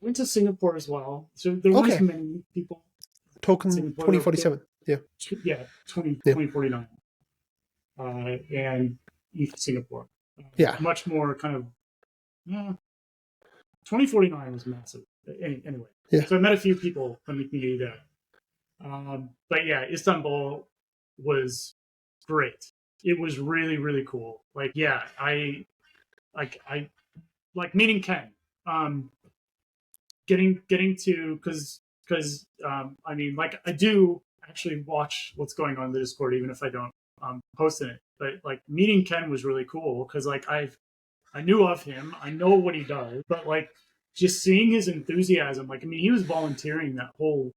Went to Singapore as well, so there weren't many people. Token 2047, yeah, 2049, and ETH Singapore, much more kind of. 2049 was massive. Anyway, so I met a few people from the community there. But yeah, Istanbul was great. It was really, really cool. Like, yeah, I like meeting Ken. Getting to because I mean, like, I do actually watch what's going on in the Discord, even if I don't post in it. But like, meeting Ken was really cool because like I knew of him, I know what he does, but like, just seeing his enthusiasm, like, I mean, he was volunteering that whole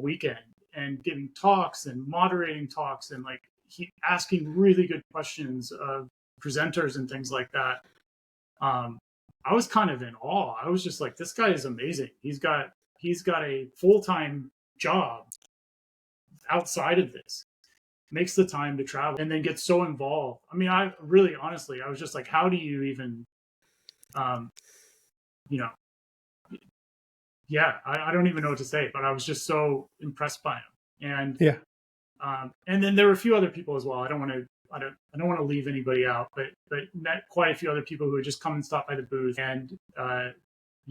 weekend and giving talks and moderating talks and like he asking really good questions of presenters and things like that. I was kind of in awe. I was just like, this guy is amazing. He's got a full-time job outside of this, makes the time to travel, and then gets so involved. I mean, I really, honestly, I was just like, how do you even, I don't even know what to say, but I was just so impressed by him. And and then there were a few other people as well. I don't want to leave anybody out, but met quite a few other people who had just come and stopped by the booth. And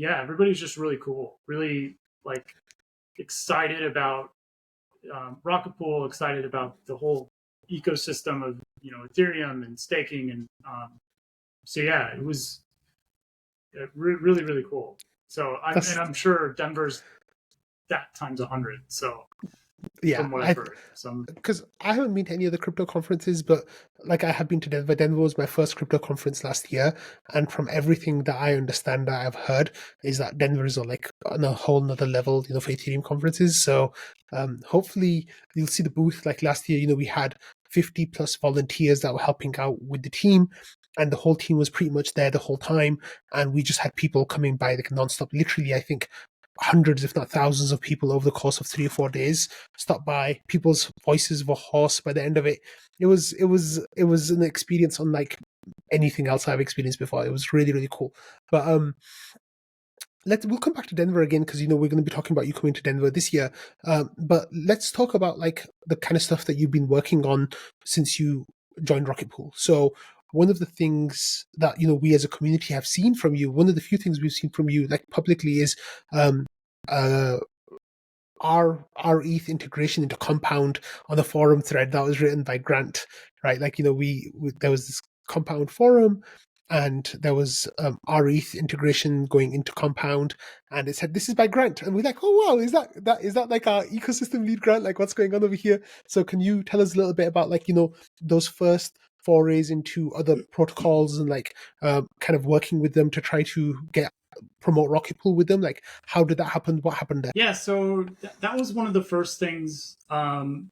everybody's just really cool, really like excited about Rocket Pool, excited about the whole ecosystem of Ethereum and staking, and so yeah, it was really, really cool. So I'm sure Denver's that times 100. So yeah, from what I've heard, because I haven't been to any other crypto conferences, but like, I have been to Denver. Denver was my first crypto conference last year, and from everything that I understand, that I've heard, is that Denver is like on a whole nother level, for Ethereum conferences. So hopefully you'll see the booth. Like last year, we had 50 plus volunteers that were helping out with the team, and the whole team was pretty much there the whole time, and we just had people coming by like nonstop. Literally, I think hundreds, if not thousands, of people over the course of 3 or 4 days stopped by. People's voices were hoarse by the end of it. It was an experience unlike anything else I've experienced before. It was really, really cool. But we'll come back to Denver again, because we're going to be talking about you coming to Denver this year. But let's talk about like the kind of stuff that you've been working on since you joined Rocket Pool. So one of the things that we as a community have seen from you, one of the few things we've seen from you like publicly, is our ETH integration into Compound on a forum thread that was written by Grant, right? Like, we there was this Compound forum, and there was our ETH integration going into Compound, and it said, "This is by Grant," and we're like, "Oh wow, is that like our ecosystem lead Grant? Like, what's going on over here?" So, can you tell us a little bit about like those first forays into other protocols and like kind of working with them to try to promote Rocket Pool with them? Like, how did that happen? What happened there? Yeah, so that was one of the first things. Langers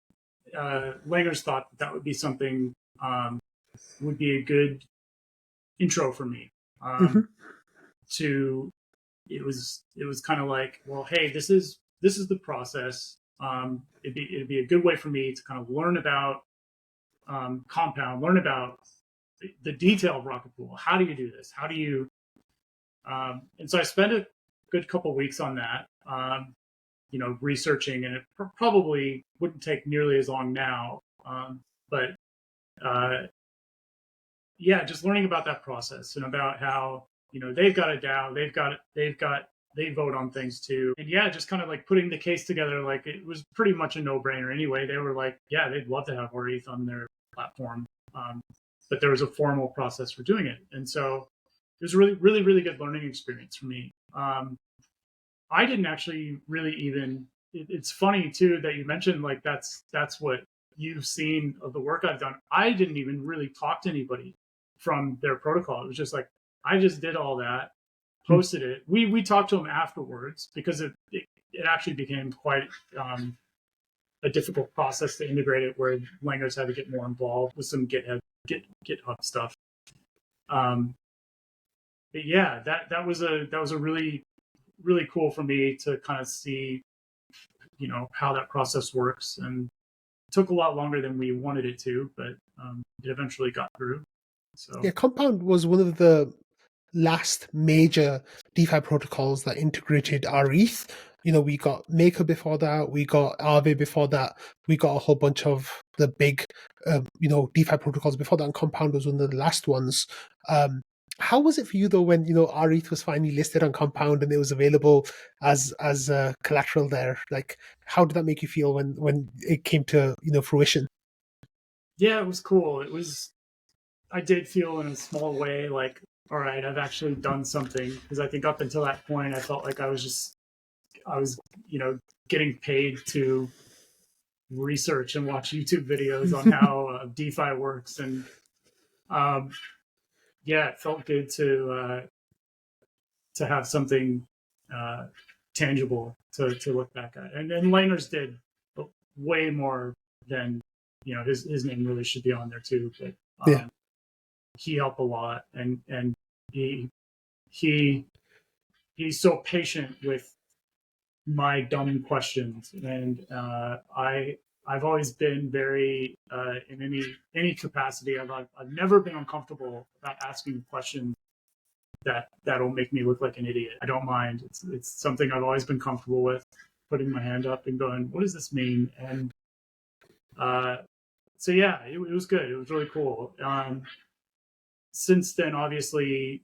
thought that would be something would be a good intro for me. To it was kind of like, well, hey, this is the process. It'd be a good way for me to kind of learn about Compound, learn about the detail of Rocket Pool. How do you do this? How do you and so I spent a good couple weeks on that, researching, and it probably wouldn't take nearly as long now. But just learning about that process and about how, they've got a DAO, they vote on things too. And just kind of like putting the case together, like it was pretty much a no-brainer anyway. They were like, yeah, they'd love to have our ETH on their platform. But there was a formal process for doing it. And so it was a really, really, really good learning experience for me. I didn't actually really even, it's funny too that you mentioned like that's what you've seen of the work I've done. I didn't even really talk to anybody from their protocol. It was just like, I just did all that, posted it. We talked to them afterwards because it actually became quite a difficult process to integrate it, where Langers had to get more involved with some GitHub stuff. But yeah, that was a really, really cool for me to kind of see, how that process works. And it took a lot longer than we wanted it to, but it eventually got through. So yeah, Compound was one of the last major DeFi protocols that integrated our ETH. We got Maker before that, we got Aave before that, we got a whole bunch of the big, DeFi protocols before that, and Compound was one of the last ones. How was it for you though when our ETH was finally listed on Compound and it was available as collateral there? Like, how did that make you feel when it came to fruition? Yeah, it was cool. I did feel in a small way like, all right, I've actually done something, because I think up until that point I felt like I was getting paid to research and watch YouTube videos on how DeFi works, and it felt good to have something tangible to look back at. And Langers did way more than, his name really should be on there too, but he helped a lot, and he's so patient with my dumb questions, and I've always been very in any capacity. I've never been uncomfortable about asking questions that'll make me look like an idiot. I don't mind. It's something I've always been comfortable with, putting my hand up and going, "What does this mean?" And so it was good. It was really cool. Since then, obviously,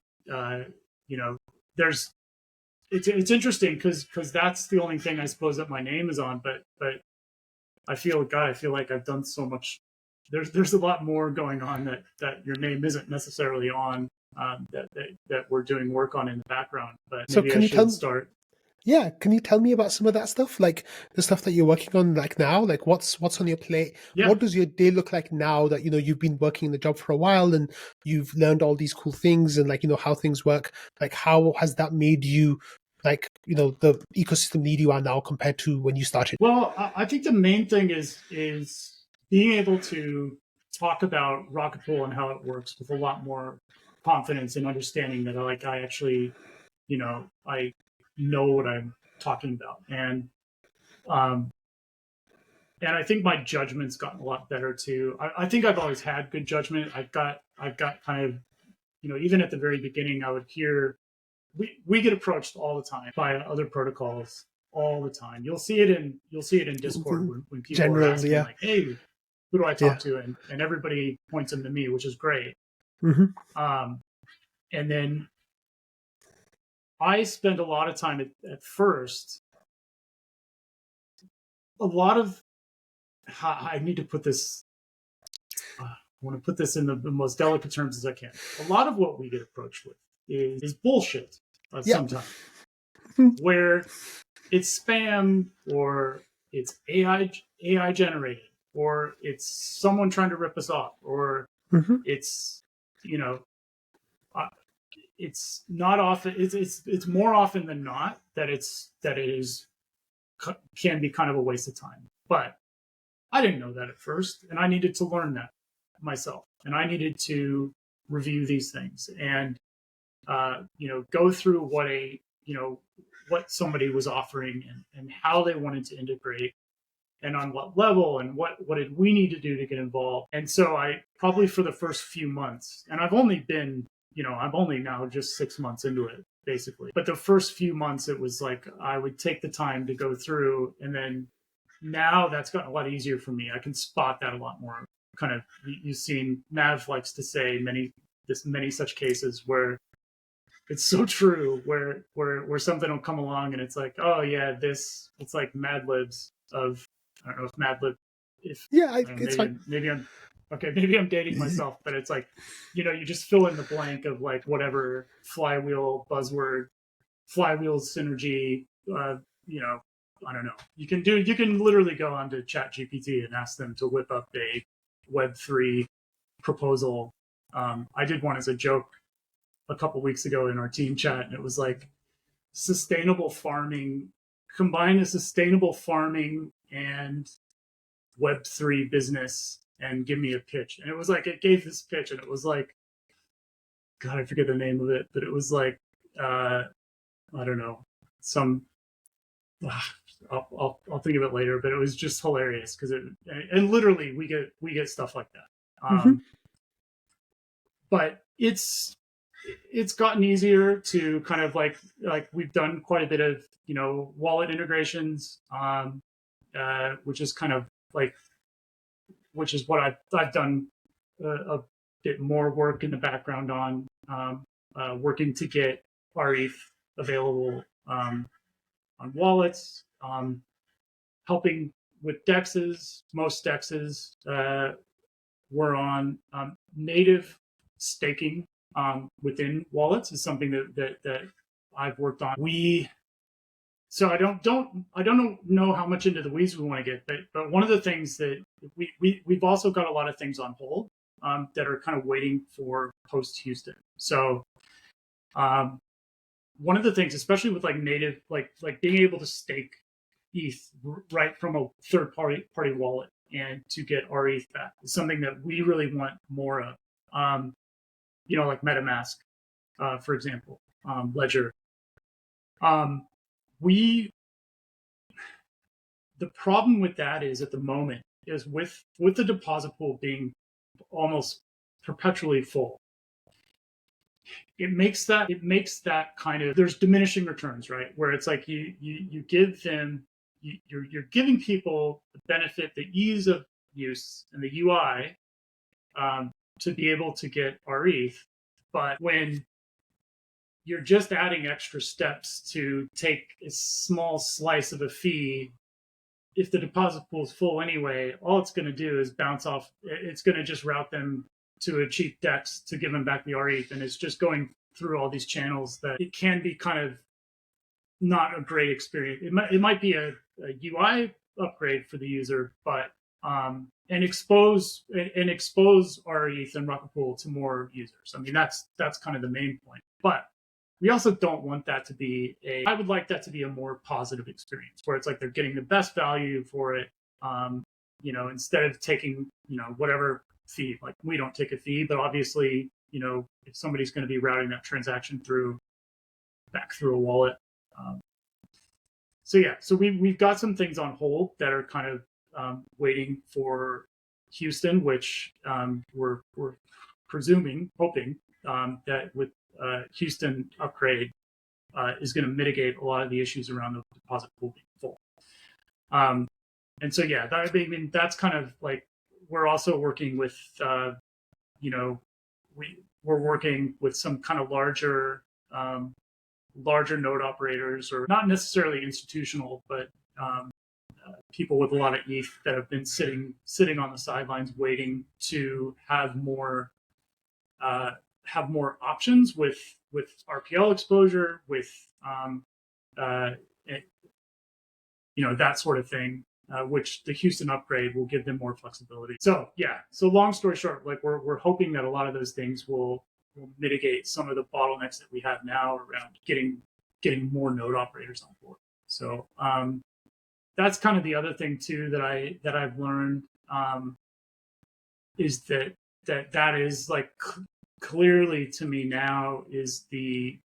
it's interesting because that's the only thing I suppose that my name is on. But I feel like I've done so much. There's a lot more going on that your name isn't necessarily on, that we're doing work on in the background. But maybe I should start. Yeah, can you tell me about some of that stuff? Like the stuff that you're working on like now? Like what's on your plate? Yeah. What does your day look like now that you've been working the job for a while and you've learned all these cool things and like how things work? Like how has that made you like the ecosystem lead you are now compared to when you started? Well, I think the main thing is being able to talk about Rocket Pool and how it works with a lot more confidence and understanding that I actually, I know what I'm talking about. And I think my judgment's gotten a lot better too. I think I've always had good judgment. I've got kind of, even at the very beginning, I would hear, we get approached all the time by other protocols all the time. You'll see it in Discord when people are asking like, "Hey, who do I talk to?" And everybody points them to me, which is great. And then I spent a lot of time at first. A lot of I need to put this. I want to put this in the most delicate terms as I can. A lot of what we get approached with is bullshit sometimes, where it's spam or it's AI generated, or it's someone trying to rip us off, or it's it's not often. It's more often than not that it is can be kind of a waste of time. But I didn't know that at first, and I needed to learn that myself, and I needed to review these things and go through what somebody was offering and how they wanted to integrate and on what level and what did we need to do to get involved. And so I probably for the first few months, and I'm only now just 6 months into it basically, but the first few months it was like I would take the time to go through, and then now that's gotten a lot easier for me. I can spot that a lot more. Kind of, you've seen Mav likes to say many such cases where it's so true, where something will come along and it's like, oh yeah, it's like Mad Libs of, I don't know if Mad Lib, it's fine. Maybe I'm dating myself, but it's like, you just fill in the blank of like whatever flywheel buzzword, flywheel synergy, I don't know. You can literally go onto ChatGPT and ask them to whip up a Web3 proposal. I did one as a joke a couple weeks ago in our team chat, and it was like sustainable farming, combine a sustainable farming and Web3 business and give me a pitch. And it was like, it gave this pitch and it was like, God, I forget the name of it, but it was like, I don't know, I'll think of it later, but it was just hilarious because and literally we get stuff like that. But it's gotten easier to kind of like we've done quite a bit of wallet integrations, which is kind of like what I've done a bit more work in the background on, working to get RETH available on wallets, helping with DEXs. Most DEXs were on native staking within wallets is something that I've worked on. So I don't know how much into the weeds we want to get, but one of the things that we've also got a lot of things on hold that are kind of waiting for post Houston. So one of the things, especially with like native, like being able to stake ETH right from a third party wallet and to get our ETH back is something that we really want more of. Like MetaMask, for example, Ledger. The problem with that is at the moment is with the deposit pool being almost perpetually full, it makes that kind of, there's diminishing returns, right? Where it's like you give them, you're giving people the benefit, the ease of use and the UI to be able to get our ETH, but when you're just adding extra steps to take a small slice of a fee, if the deposit pool is full anyway, all it's going to do is bounce off. It's going to just route them to a cheap DEX to give them back the RETH, and it's just going through all these channels that it can be kind of not a great experience. It might be a UI upgrade for the user, but and expose our ETH and Rocket Pool to more users. I mean, that's kind of the main point. But we also don't want that to be I would like that to be a more positive experience where it's like they're getting the best value for it. Instead of taking, whatever fee, like we don't take a fee, but obviously, if somebody's going to be routing that transaction back through a wallet. So we've got some things on hold that are kind of waiting for Houston, which we're hoping that with Houston upgrade is going to mitigate a lot of the issues around the deposit pool being full. And so, that's kind of like, we're also working with, we're working with some kind of larger node operators, or not necessarily institutional, but people with a lot of ETH that have been sitting on the sidelines waiting to have more options with RPL exposure, with that sort of thing, which the Houston upgrade will give them more flexibility. So yeah, so long story short, like we're hoping that a lot of those things will mitigate some of the bottlenecks that we have now around getting more node operators on board. So that's kind of the other thing too that I've learned, is that is like clearly to me now is the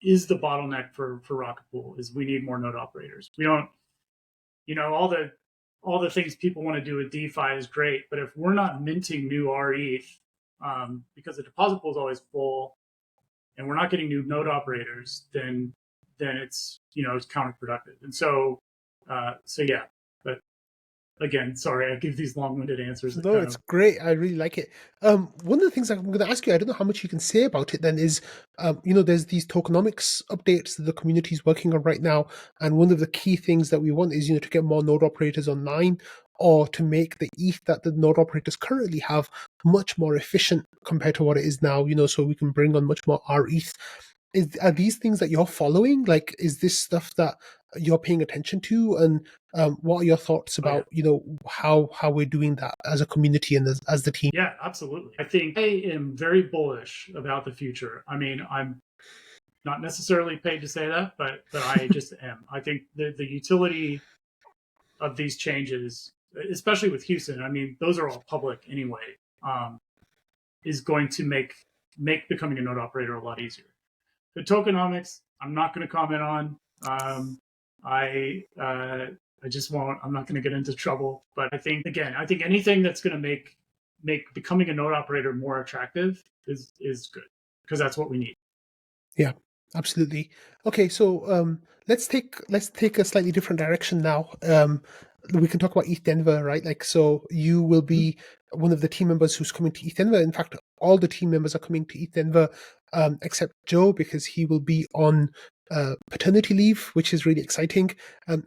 bottleneck for Rocket Pool, is we need more node operators. We don't, all the things people want to do with DeFi is great, but if we're not minting new RETH, because the deposit pool is always full, and we're not getting new node operators, then it's it's counterproductive. And so yeah. But again, sorry, I give these long-winded answers. No, it's great. I really like it. One of the things I'm going to ask you, I don't know how much you can say about it then, is, there's these tokenomics updates that the community is working on right now. And one of the key things that we want is, to get more node operators online, or to make the ETH that the node operators currently have much more efficient compared to what it is now, so we can bring on much more RETH. Are these things that you're following? Like, is this stuff that you're paying attention to? And what are your thoughts about, how we're doing that as a community and as the team? Yeah, absolutely. I think I am very bullish about the future. I mean, I'm not necessarily paid to say that, but I just am. I think the utility of these changes, especially with Houston, I mean, those are all public anyway, is going to make becoming a node operator a lot easier. The tokenomics, I'm not going to comment on. I just won't. I'm not going to get into trouble. But I think anything that's going to make becoming a node operator more attractive is good, because that's what we need. Yeah, absolutely. Okay, so let's take a slightly different direction now. We can talk about ETH Denver, right? Like, so you will be one of the team members who's coming to ETH Denver. In fact, all the team members are coming to ETH Denver, except Joe, because he will be on paternity leave, which is really exciting.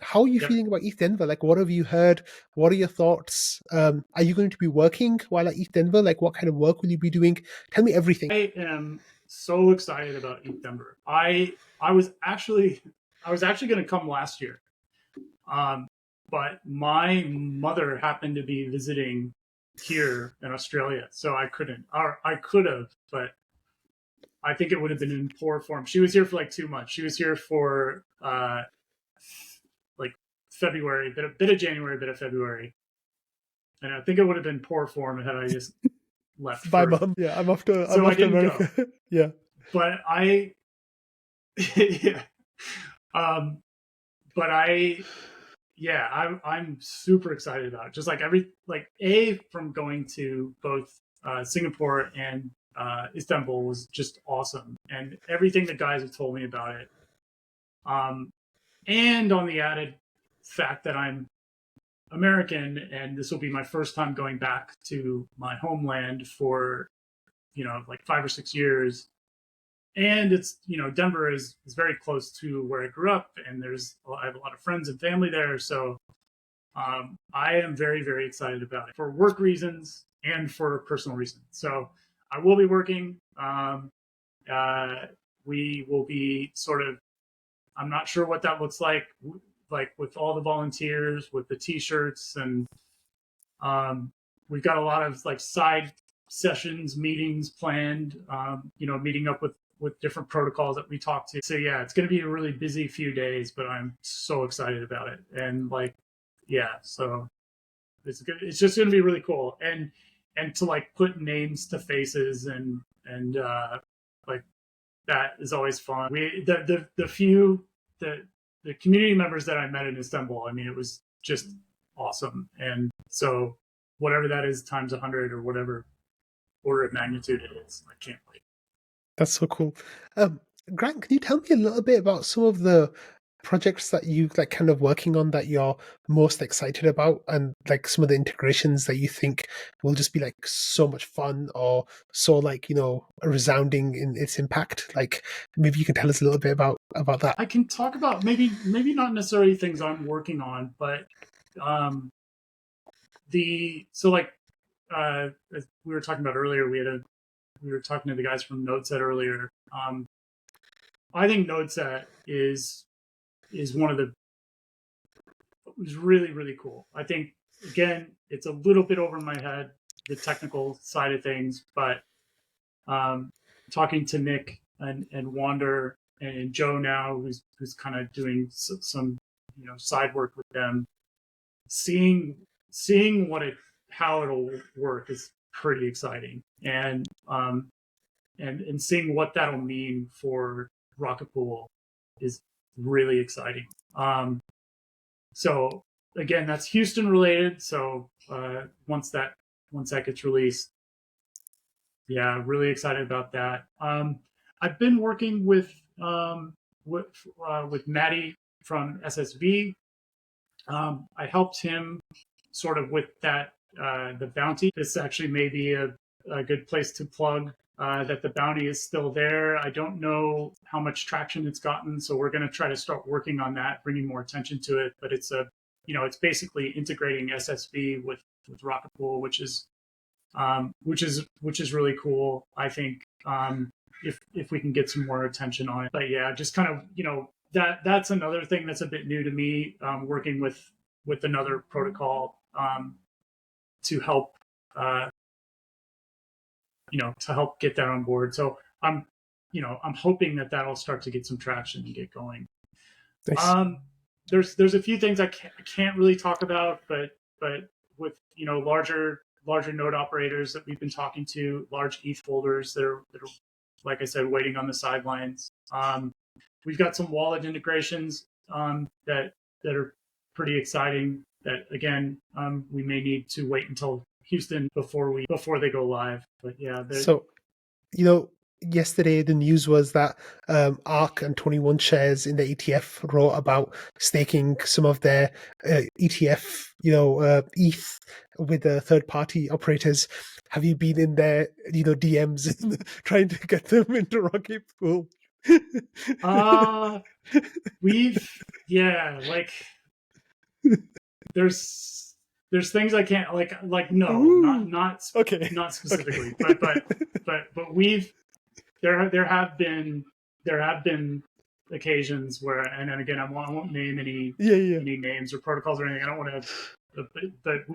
How are you feeling about ETH Denver? Like, what have you heard? What are your thoughts? Are you going to be working while at ETH Denver? Like, what kind of work will you be doing? Tell me everything. I am so excited about ETH Denver. I was actually going to come last year, but my mother happened to be visiting here in Australia, so I couldn't. Or I could have, but I think it would have been in poor form. She was here for like 2 months. She was here for like February, bit of January, bit of February, and I think it would have been poor form had I just left. Bye, Mom. Yeah, I'm off to America. Go. Yeah, but I'm super excited about it. Just like from going to both Singapore and Istanbul was just awesome, and everything the guys have told me about it. And on the added fact that I'm American, and this will be my first time going back to my homeland for like 5 or 6 years. And it's, Denver is very close to where I grew up, and I have a lot of friends and family there. So I am very, very excited about it for work reasons and for personal reasons. So I will be working. We will be I'm not sure what that looks like with all the volunteers, with the t-shirts, and we've got a lot of like side sessions, meetings planned, meeting up with different protocols that we talk to. So yeah, it's going to be a really busy few days, but I'm so excited about it. And so it's good. It's just going to be really cool. And to like put names to faces and like that is always fun. The community members that I met in Istanbul, I mean, it was just awesome. And so whatever that is times 100 or whatever order of magnitude it is, I can't wait. That's so cool. Grant, can you tell me a little bit about some of the projects that you like kind of working on that you're most excited about, and like some of the integrations that you think will just be like so much fun or so like, resounding in its impact? Like maybe you can tell us a little bit about that. I can talk about maybe not necessarily things I'm working on, but um, as we were talking about earlier, we were talking to the guys from NodeSet earlier. I think NodeSet is one of the is really, really cool. I think, again, it's a little bit over my head, the technical side of things, but talking to Nick and Wander and Joe now, who's kind of doing some side work with them, seeing how it'll work is pretty exciting, and seeing what that'll mean for Rocket Pool is really exciting. So again, that's Houston related. So once that gets released, yeah, really excited about that. I've been working with Maddie from SSV. I helped him sort of with that the bounty. This actually may be a good place to plug that the bounty is still there. I don't know how much traction it's gotten, so we're going to try to start working on that, bringing more attention to it. But it's it's basically integrating SSV with Rocket Pool, which is really cool. I think if we can get some more attention on it. But yeah, just kind of that's another thing that's a bit new to me. Working with another protocol to help to help get that on board. So I'm hoping that that'll start to get some traction and get going. Nice. There's a few things I can't really talk about, but with larger node operators that we've been talking to, large ETH holders that are like I said, waiting on the sidelines. We've got some wallet integrations that are pretty exciting. That again, we may need to wait until Houston before they go live. But yeah, so yesterday the news was that ARK and 21 Shares in the ETF wrote about staking some of their ETF, ETH with third-party operators. Have you been in their, DMs trying to get them into Rocket Pool? There's things I can't no. Ooh. not specifically, okay. but there have been occasions where, and again, I won't name any names or protocols or anything. I don't want to, but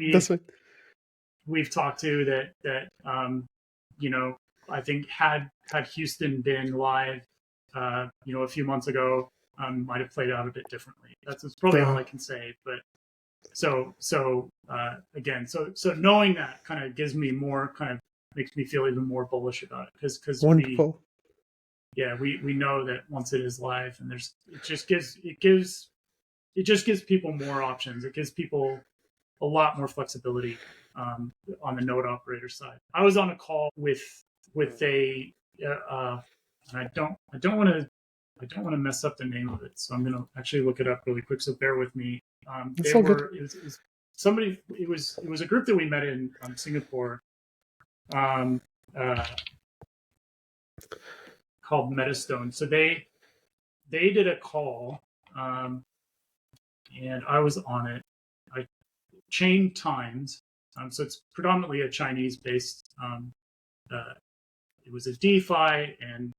we've talked to that I think had Houston been live a few months ago, might have played out a bit differently. That's probably all I can say. But so again, so knowing that kind of gives me more, kind of makes me feel even more bullish about it, because wonderful. We know that once it is live, and it just gives people more options. It gives people a lot more flexibility on the node operator side. I was on a call with a and I don't want to mess up the name of it, so I'm going to actually look it up really quick. So bear with me. It was a group that we met in Singapore, called Metastone. So they did a call, and I was on it. Chain Times. So it's predominantly a Chinese-based. It was a DeFi and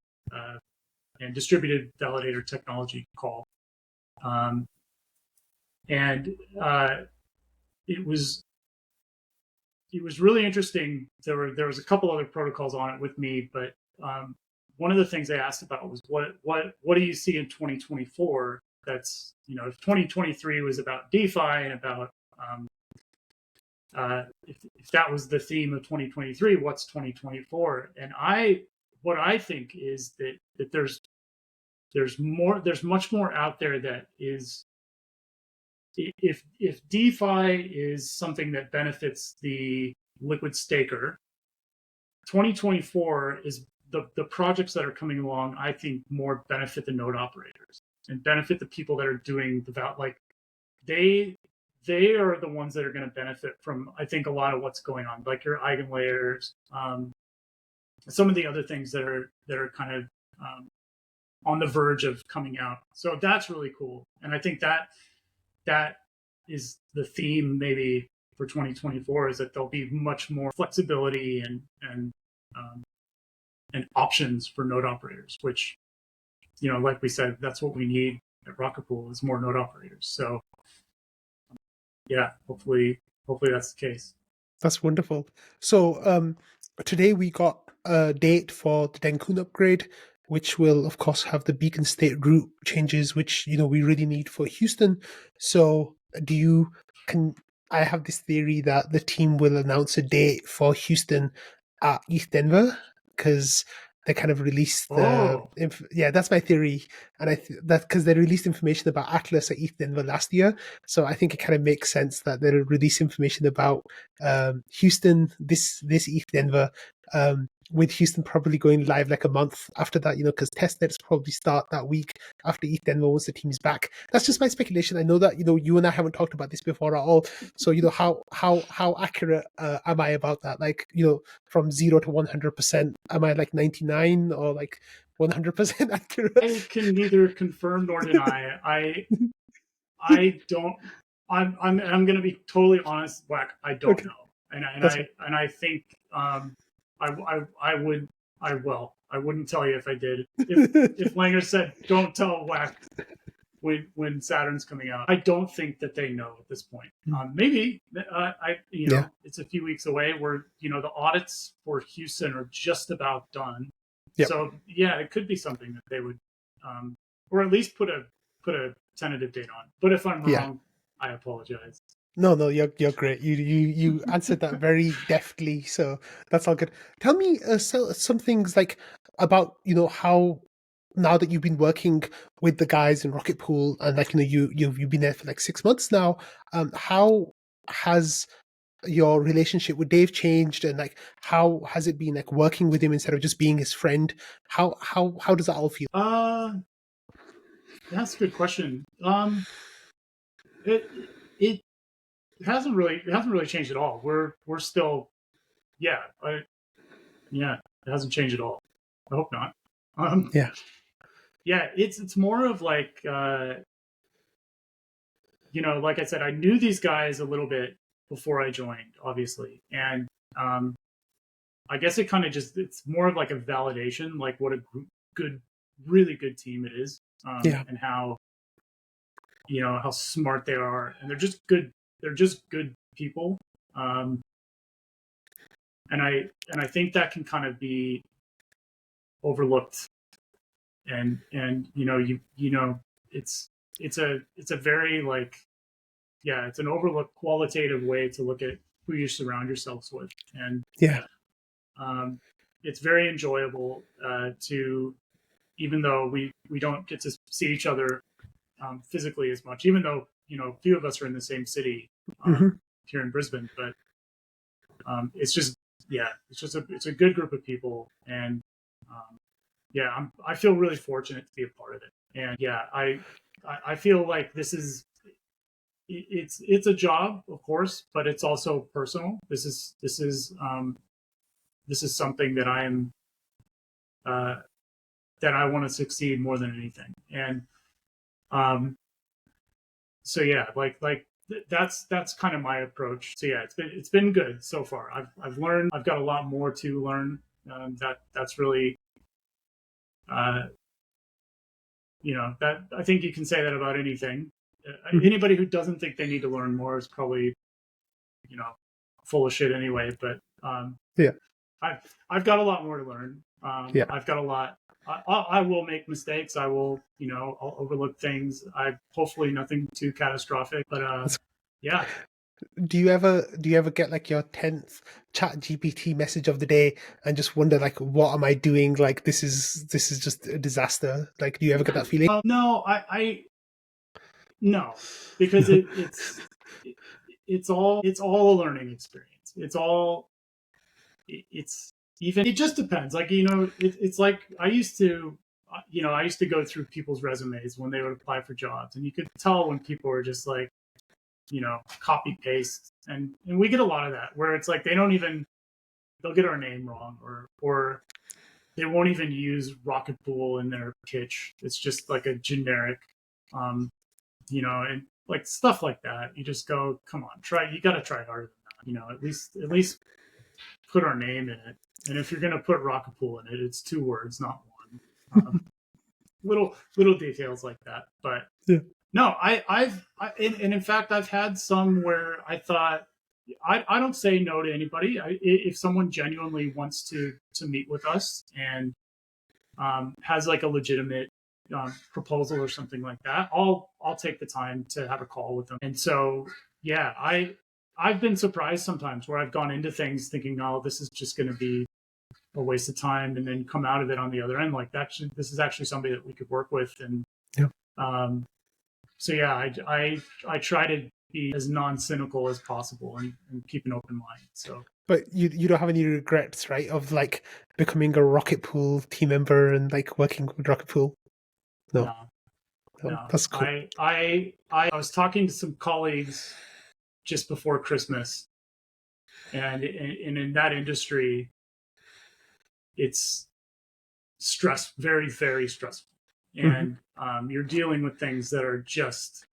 distributed validator technology call, and it was really interesting. There was a couple other protocols on it with me, but one of the things they asked about was what do you see in 2024? That's if 2023 was about DeFi and about if that was the theme of 2023, what's 2024? And what I think is that there's much more out there that is, if DeFi is something that benefits the liquid staker, 2024 is the projects that are coming along, I think, more benefit the node operators. benefit the people that are doing like they they are the ones that are going to benefit from, I think, a lot of what's going on, like your eigenlayers, some of the other things that are kind of on the verge of coming out. So that's really cool, and I think that is the theme maybe for 2024, is that there'll be much more flexibility and options for node operators, which, like we said, that's what we need at Rocket Pool, is more node operators. So yeah, hopefully that's the case. That's wonderful. So today we got a date for the Dencun upgrade, which will of course have the beacon state route changes, which we really need for Houston. So I have this theory that the team will announce a date for Houston at ETH Denver, because they kind of released that's my theory, and that because they released information about Atlas at ETH Denver last year, so I think it kind of makes sense that they'll release information about Houston this ETH Denver, with Houston probably going live like a month after that, because testnets probably start that week after ETH Denver once the team's back. That's just my speculation. I know that you and I haven't talked about this before at all, so how accurate am I about that? Like, from 0 to 100%, am I like 99 or like 100% accurate? I can neither confirm nor deny. I don't. I'm going to be totally honest, Whack. I don't know, and I think I wouldn't tell you if I did. If Langer said, "Don't tell Whack when Saturn's coming out," I don't think that they know at this point. Maybe it's a few weeks away. Where the audits for Houston are just about done. Yep. So yeah, it could be something that they would, or at least put a tentative date on. But if I'm wrong, I apologize. No, you're great. You answered that very deftly, so that's all good. Tell me some things like about how, now that you've been working with the guys in Rocket Pool, and like you've been there for like 6 months now, how has your relationship with Dave changed, and like how has it been like working with him instead of just being his friend? How does that all feel? That's a good question. It hasn't really changed at all. We're still, it hasn't changed at all. I hope not. It's more of like, like I said, I knew these guys a little bit before I joined, obviously, and I guess it kind of it's more of like a validation, like what a really good team it is, and how how smart they are, and they're just good people, and I think that can kind of be overlooked, and it's a very like, it's an overlooked qualitative way to look at who you surround yourselves with, and it's very enjoyable to, even though we don't get to see each other physically as much, even though a few of us are in the same city here in Brisbane, but it's a good group of people, and I feel really fortunate to be a part of it, and I feel like this is, it's a job, of course, but it's also personal. This is something that I am that I want to succeed more than anything, and that's kind of my approach. So it's been good so far. I've learned. I've got a lot more to learn. That's really that I think you can say that about anything. Anybody who doesn't think they need to learn more is probably full of shit anyway. But I've got a lot more to learn. I've got a lot. I will make mistakes. I will, I'll overlook things. Hopefully nothing too catastrophic, but Do you ever get like your 10th ChatGPT message of the day and just wonder like, what am I doing? Like, this is just a disaster. Like, do you ever get that feeling? No, no, because it's all a learning experience. It just depends. Like, it's like I used to I used to go through people's resumes when they would apply for jobs, and you could tell when people were just like, copy paste, and we get a lot of that where it's like they'll get our name wrong, or they won't even use Rocket Pool in their pitch. It's just like a generic, and like stuff like that. You just go, come on, you got to try harder than that. At least put our name in it. And if you're going to put Rocket Pool in it, it's 2 words, not 1. Little details like that. But yeah. No, and in fact, I've had some where I thought, I don't say no to anybody. If someone genuinely wants to meet with us and has like a legitimate proposal or something like that, I'll take the time to have a call with them. And so, yeah, I've been surprised sometimes where I've gone into things thinking, oh, this is just going to be a waste of time, and then come out of it on the other end like that. This is actually somebody that we could work with. And yeah. So yeah, I try to be as non-cynical as possible and keep an open mind. So, but you don't have any regrets, right, of like becoming a Rocket Pool team member and like working with Rocket Pool? No. That's cool. I was talking to some colleagues just before Christmas, and in that industry, it's very, very stressful. And you're dealing with things that are just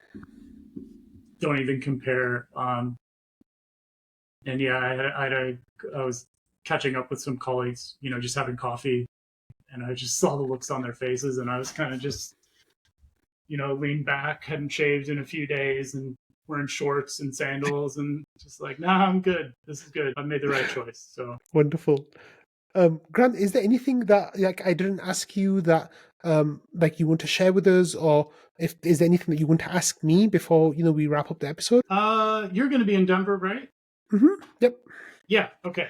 don't even compare. And yeah, I was catching up with some colleagues, just having coffee, and I just saw the looks on their faces, and I was kind of just, leaned back, hadn't shaved in a few days, and wearing shorts and sandals, and just like, nah, I'm good. This is good. I made the right choice. So wonderful. Grant, is there anything that like I didn't ask you that like you want to share with us, or is there anything that you want to ask me before we wrap up the episode? You're going to be in Denver, right? Yep. Yeah. Okay.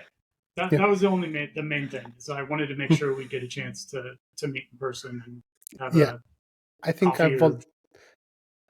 That was the main thing. So I wanted to make sure we get a chance to meet in person and have I think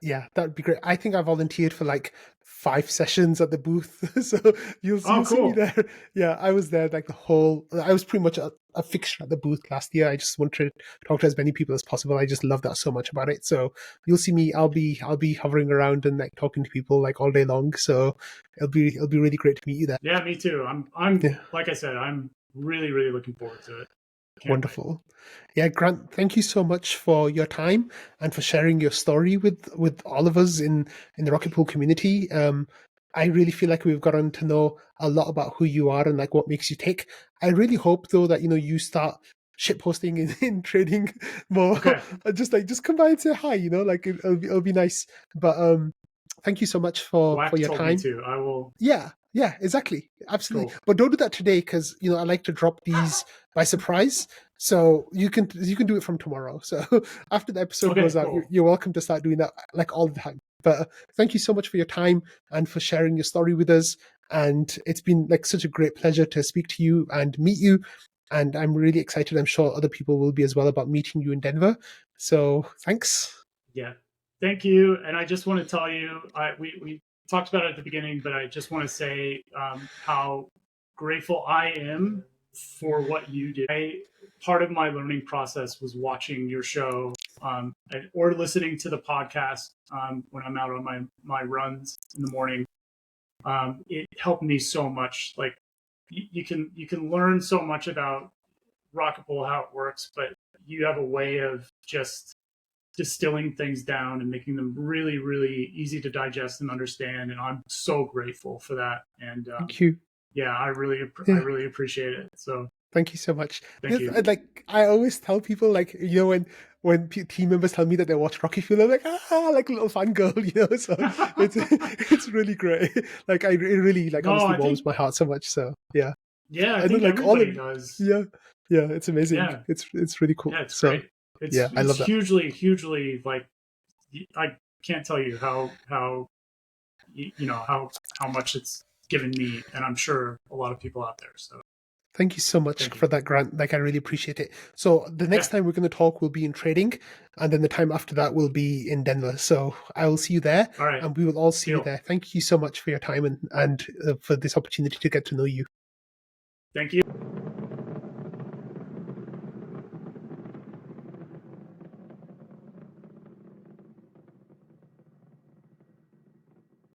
yeah, that'd be great. I think I volunteered for like 5 sessions at the booth, so you'll see me there. Yeah, I was there like I was pretty much a fixture at the booth last year. I just wanted to talk to as many people as possible. I just love that so much about it. So you'll see me. I'll be hovering around and like talking to people like all day long. So it'll be really great to meet you there. Yeah, me too. I'm like I said, I'm really, really looking forward to it. Wonderful. Yeah, Grant, thank you so much for your time and for sharing your story with all of us in the Rocket Pool community. I really feel like we've gotten to know a lot about who you are and like what makes you tick. I really hope though that you start shitposting in trading more. Okay. just come by and say hi, like it'll be nice. But thank you so much for your time. Me too. I will. Yeah, exactly. Absolutely. Cool. But don't do that today because, I like to drop these by surprise. So you can do it from tomorrow. So after the episode goes out, you're welcome to start doing that like all the time. But thank you so much for your time and for sharing your story with us. And it's been like such a great pleasure to speak to you and meet you. And I'm really excited. I'm sure other people will be as well about meeting you in Denver. So thanks. Yeah. Thank you. And I just want to tell you, we talked about it at the beginning, but I just want to say how grateful I am for what you did. Part of my learning process was watching your show or listening to the podcast when I'm out on my runs in the morning. It helped me so much. Like you can learn so much about Rocket Pool, how it works, but you have a way of just distilling things down and making them really, really easy to digest and understand. And I'm so grateful for that. And thank you. Yeah, I really appreciate it. So thank you so much. Thank you. Like I always tell people, like when team members tell me that they watch Rocket Pool, I'm like like a little fangirl, So it's really great. Like it really like honestly warms my heart so much. So yeah. Yeah, I think like everybody does. Yeah, it's amazing. Yeah. It's really cool. Yeah, it's great. I love that. Hugely like I can't tell you how much it's given me, and I'm sure a lot of people out there. So thank you so much for that, Grant. Like I really appreciate it. So the next time we're going to talk will be in trading, and then the time after that will be in Denver. So I will see you there, all right, and we will all see you there. Thank you so much for your time and for this opportunity to get to know you. Thank you.